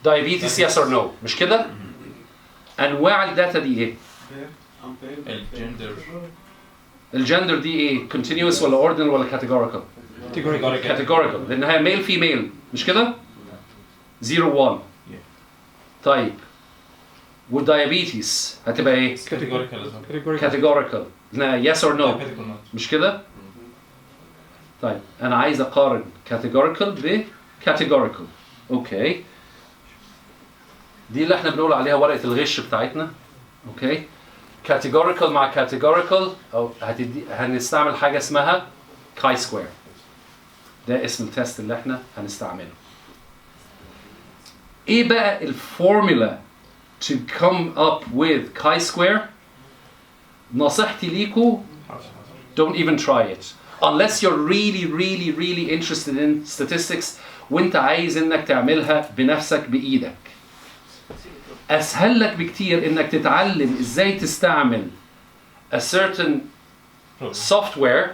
diabetes yes or no مش كده؟ أنواع الداتا دي ايه؟ الجندر دي ايه؟ continuous ولا ordinal ولا categorical؟ categorical لأنها male female مش كده؟ 0 1. طيب والdiabetes هتبقى ايه؟ categorical yes or no مش كده؟ طيب أنا عايز أقارن categorical ب categorical. أوكي. دي اللي احنا بنقول عليها ورقة الغش بتاعتنا. أوكي. categorical مع categorical أو هنستعمل حاجة اسمها chi square. ده اسم التست اللي احنا هنستعمله. إيه بقى الفورمولا to come up with chi square؟ نصيحتي ليكو don't even try it. Unless you're really interested in statistics وانت عايز انك تعملها بنفسك بايدك. اسهل لك بكتير انك تتعلم ازاي تستعمل a certain software.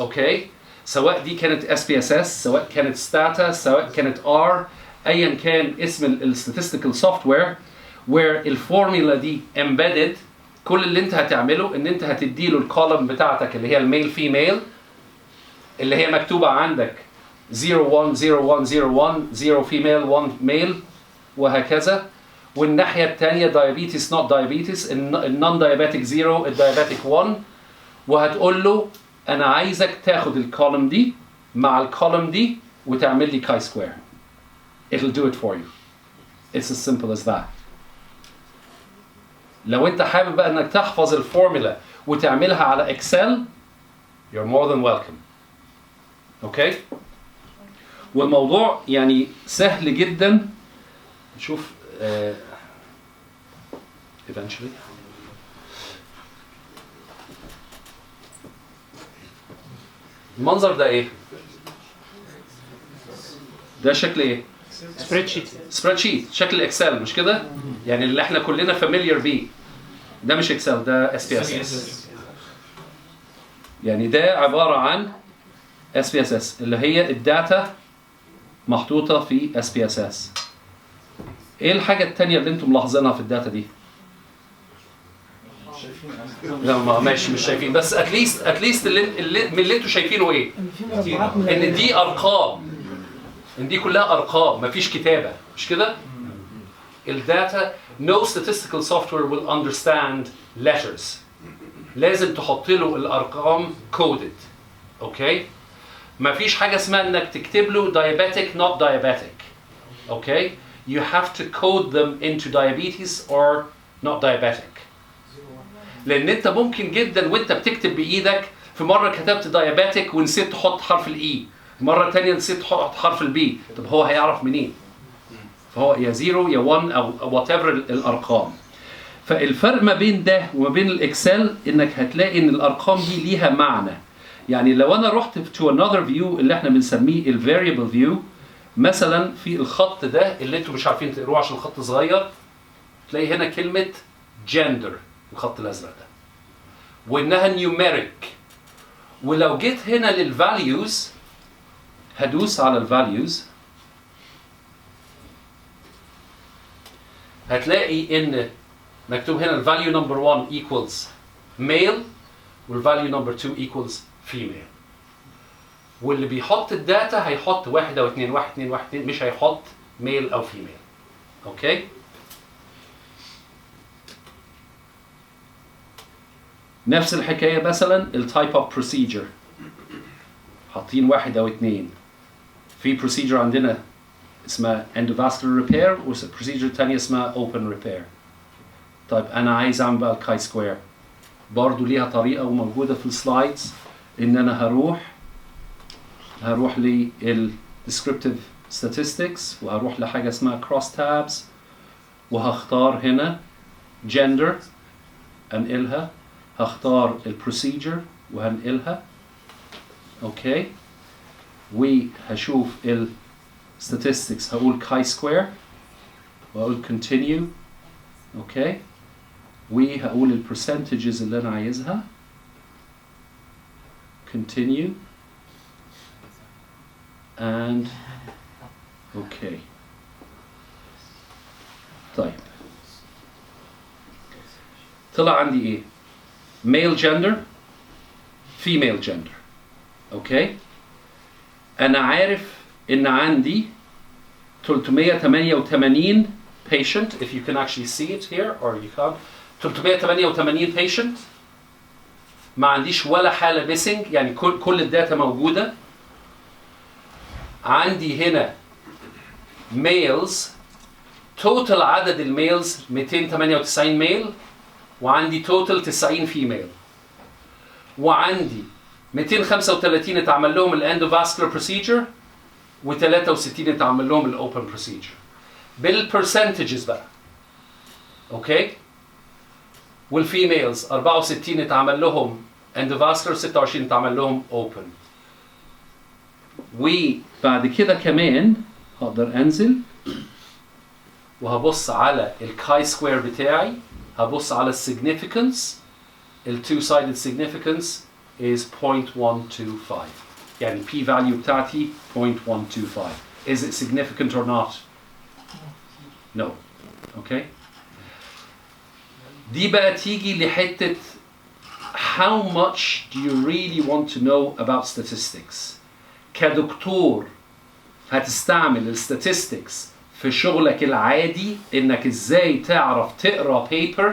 اوكي؟ سواء دي كانت SPSS، سواء كانت Stata، سواء كانت R، ايا كان اسم الstatistical software where الفورمولا دي embedded. كل اللي انت هتعمله ان انت هتديله الكولم بتاعتك اللي هي الميل فيميل اللي هي مكتوبة عندك 0 1 0 1 0 1 0 female 1 male وهكذا. والناحية الثانية diabetes not diabetes، non diabetic 0 diabetic 1. وهتقول له أنا عايزك تاخد الكولم دي مع الكولم دي وتعمل لي chi square. It'll do it for you. It's as simple as that. لو انت حابب بقى انك تحفظ الفورمولا وتعملها على اكسل you're more than welcome. اوكي؟ والموضوع يعني سهل جدا. نشوف eventually. المنظر ده ايه؟ ده شكل ايه؟ سبريد شيت، شكل اكسل مش كده؟ يعني اللي احنا كلنا فاميليار بيه. ده مش اكسل، ده اس بي اس اس. يعني ده عباره عن اس بي اس اس اللي هي الداتا محطوطه في اس بي اس اس. ايه الحاجه الثانيه اللي انتم ملاحظينها في الداتا دي؟ لا ما ماشي مش شايفين، بس اتليست اللي من اللي انتم شايفينه ايه؟ ان دي ارقام، ان دي كلها ارقام مفيش كتابه مش كده؟ الداتا no statistical software will understand letters. لازم تحط له الارقام coded. اوكي؟ مفيش حاجه اسمها انك تكتب له diabetic not diabetic. اوكي؟ You have to code them into diabetes or not diabetic. لان انت ممكن جدا وانت بتكتب بايدك في مره كتبت diabetic ونسيت تحط حرف الاي، المره الثانيه نسيت تحط حرف البي، طب هو هيعرف منين؟ فهو يا 0 يا 1 او وات ايفر الارقام. فالفرق ما بين ده وما بين الاكسل انك هتلاقي ان الارقام دي ليها معنى. يعني لو انا رحت to another view اللي احنا بنسميه الفاريبل فيو، مثلا في الخط ده اللي انتم مش عارفين تقروه عشان الخط صغير، تلاقي هنا كلمه gender الخط الازرق ده، وانها numeric. ولو جيت هنا للفاليوز هدوس على الفاليوز هتلاقي ان مكتوب هنا الفاليو نمبر 1 equals male والفاليو نمبر 2 equals female. واللي بيحط الداتا هيحط 1 او 2 1 2 1 2، مش هيحط male او female. اوكي؟ نفس الحكايه مثلا التايب اوف بروسيجر، حاطين 1 او 2. في بروسيجر عندنا اسمها endovascular repair وبروسيجر ثانيه اسمها open repair. طيب انا عايز اعمل بقى الكاي سكوير، برضه ليها طريقه وموجوده في السلايدز. ان انا هروح لل descriptive statistics وهروح لحاجه اسمها cross tabs وهختار هنا gender انقلها، هختار البروسيجر وهنقلها. اوكي، وهشوف ال statistics هقول chi square وهقول continue. اوكي، وهقول ال percentages اللي انا عايزها continue and اوكي. طيب طلع عندي ايه؟ male gender female gender. اوكي، انا عارف ان عندي 388 patient if you can actually see it here or you can't. 388 patient، ما عنديش ولا حالة missing، يعني كل الداتا موجودة. عندي هنا males، total عدد الميلز 298 ميل، وعندي total 90 female، وعندي 235 اتعمل لهم الاندوفاسكولار بروسيجر و63 اتعمل لهم الاوبن بروسيجر بالبرسنتجز بقى. اوكي، والفيميلز 64 اتعمل لهم اندوفاسكولار، 26 اتعمل لهم اوبن. وبعد كده كمان هقدر انزل وهبص على الكاي سكوير بتاعي، هبص على السيجنيفيكانس. التو سايدد سيجنيفيكانس is 0.125. يعني p value بتاعتي 0.125. Is it significant or not? No. Okay. دي بقى تيجي لحتة how much do you really want to know about statistics. كدكتور هتستعمل الستاتستكس في شغلك العادي، انك ازاي تعرف تقرا paper،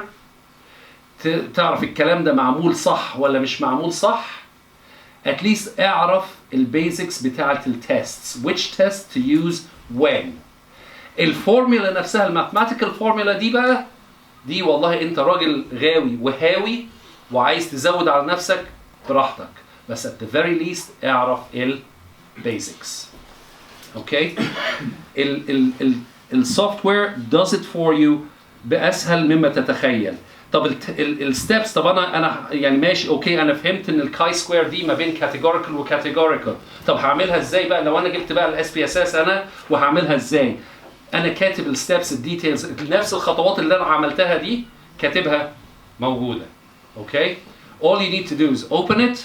تعرف الكلام ده معمول صح ولا مش معمول صح. at least اعرف البيزكس بتاعت التيستس، which test to use when. الفورمولا نفسها الماثماتيكال فورمولا دي بقى دي والله انت راجل غاوي وهاوي وعايز تزود على نفسك براحتك، بس at the very least اعرف البيزكس. اوكي؟ السوفت وير does it for you باسهل مما تتخيل. طب الستبس، طب انا يعني ماشي اوكي، انا فهمت ان الكاي سكوير دي ما بين كاتيجوريكال وكاتيجوريكال. طب هعملها ازاي بقى لو انا جبت بقى الاس بي اس اس انا وهعملها ازاي؟ انا كاتب الستبس الديتيلز، نفس الخطوات اللي انا عملتها دي كاتبها موجوده. اوكي؟ all you need to do is open it,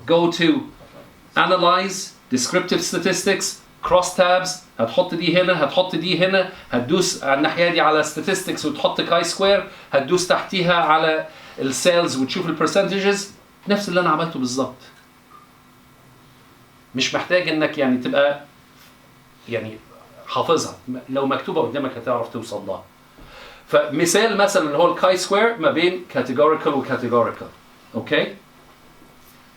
go to analyze descriptive statistics, cross tabs، هتحط دي هنا، هتحط دي هنا، هتدوس على الناحيه دي على statistics وتحط كاي سكوير، هتدوس تحتيها على السيلز وتشوف البرسنتجز، نفس اللي انا عملته بالظبط. مش محتاج انك يعني تبقى يعني حافظها، لو مكتوبه قدامك هتعرف توصل لها. فمثال مثلا اللي هو الكاي سكوير ما بين كاتيجوريكال وكاتيجوريكال. اوكي؟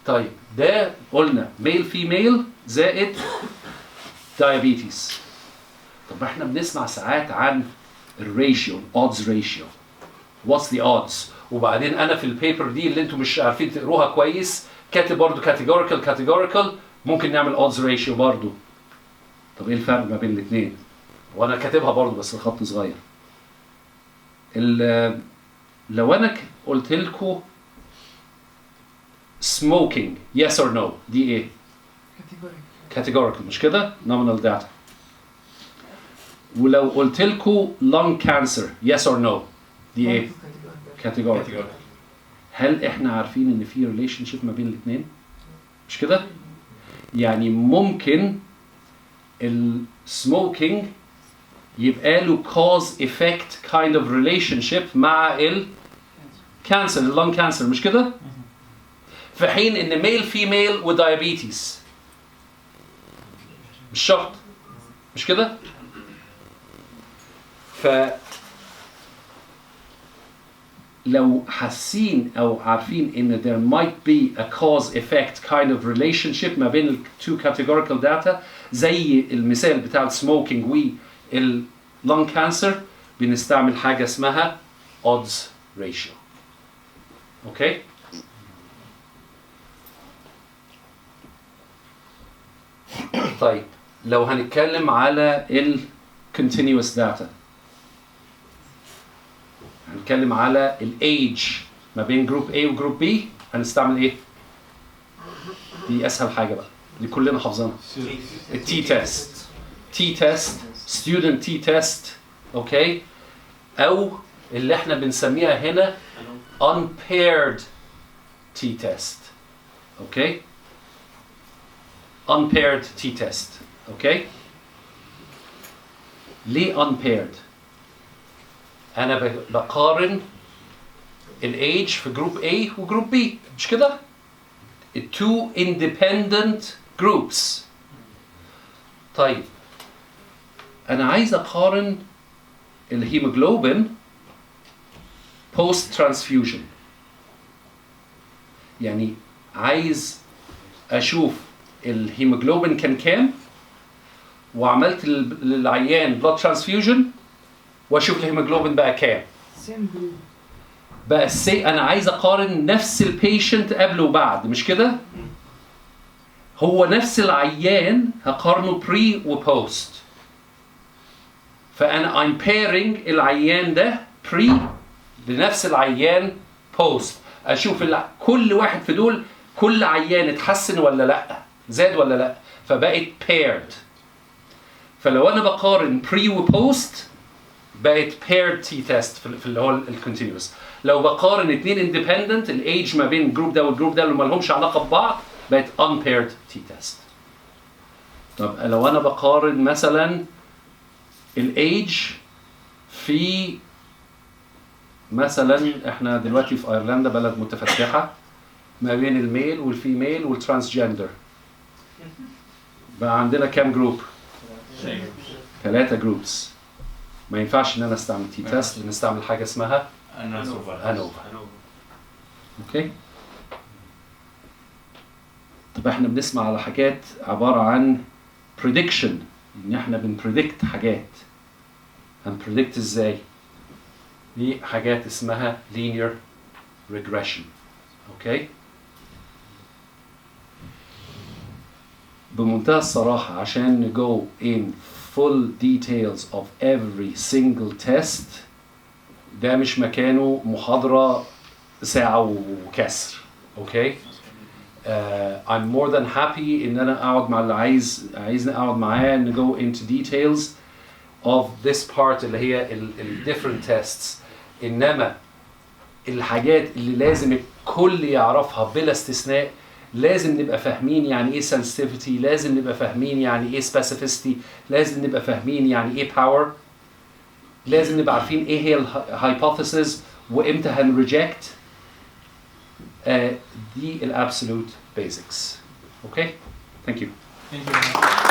طيب ده قلنا ميل فيميل زائد diabetes. طب احنا بنسمع ساعات عن الريشيو، odds ratio. what's the odds؟ وبعدين انا في البيبر دي اللي انتم مش عارفين تقروها كويس كاتب برضه categorical، ممكن نعمل odds ratio برضه. طب ايه الفرق ما بين الاثنين؟ وانا كاتبها برضه بس الخط صغير. لو انا قلت لكم smoking yes or no دي ايه؟ categorical مش كده؟ nominal data. ولو قلت لكم lung cancer yes or no دي ايه؟ categorical. هل احنا عارفين ان في relationship ما بين الاثنين؟ مش كده؟ يعني ممكن السموكينج يبقى له cause effect kind of relationship مع الكانسر، اللون كانسر مش كده؟ في حين ان ميل فيميل ودايابيتيز مش شرط، مش كده؟ لو حاسين او عارفين ان there might be a cause effect kind of relationship ما بين ال two categorical data زي المثال بتاع السموكينج واللون كانسر، بنستعمل حاجه اسمها odds ratio. اوكي؟ طيب لو هنتكلم على ال continuous data، هنتكلم على الايج ما بين جروب A وجروب B، هنستعمل ايه؟ دي اسهل حاجه بقى دي كلنا حافظينها، التي تيست. تي تيست، ستودنت تي تيست، اوكي؟ او اللي احنا بنسميها هنا unpaired تي تيست. اوكي؟ unpaired تي تيست. اوكي؟ ليه unpaired؟ أنا بقارن الage في جروب A وجروب B مش كده؟ two independent groups. طيب أنا عايز أقارن الهيموجلوبين post transfusion، يعني عايز أشوف الهيموجلوبين كان كام وعملت للعيان blood transfusion واشوف الهيموجلوبين بقى كام. بقى انا عايز اقارن نفس البيشنت قبل وبعد مش كده؟ هو نفس العيان هقارنه بري وبوست. فانا I'm pairing العيان ده بري بنفس العيان بوست، اشوف كل واحد في دول كل عيان اتحسن ولا لا، زاد ولا لا، فبقت paired. فلو انا بقارن بري وبوست بقت paired t test في اللي هو الكونتينوس. لو بقارن اثنين independent الايج ما بين الجروب ده والجروب ده اللي ما لهمش علاقه ببعض بقت unpaired t test. طب لو انا بقارن مثلا الايج في مثلا احنا دلوقتي في ايرلندا بلد متفتحه ما بين الميل والفيميل والترانسجندر، بقى عندنا كام جروب؟ 3 جروبس. ما ينفعش ان انا استعمل تي تيست، بنستعمل حاجه اسمها انوفا. اوكي؟ طب احنا بنسمع على حاجات عباره عن prediction، ان احنا بنبريدكت حاجات. هنبريدكت ازاي؟ دي حاجات اسمها linear regression. اوكي. بمنتهى الصراحة عشان نجو in full details of every single test ده مش مكانه محاضرة ساعة وكسر. اوكي. I'm more than happy ان انا اقعد مع اللي عايزني اقعد معاه and go into details of this part اللي هي ال different tests. انما الحاجات اللي لازم الكل يعرفها بلا استثناء لازم نبقى فاهمين يعني ايه sensitivity، لازم نبقى فاهمين يعني ايه specificity، لازم نبقى فاهمين يعني ايه power، لازم نبقى عارفين ايه هي الهايبوثيسز وامتى هنريجكت. دي الابسولوت basics. Okay? Thank you. Thank you very much.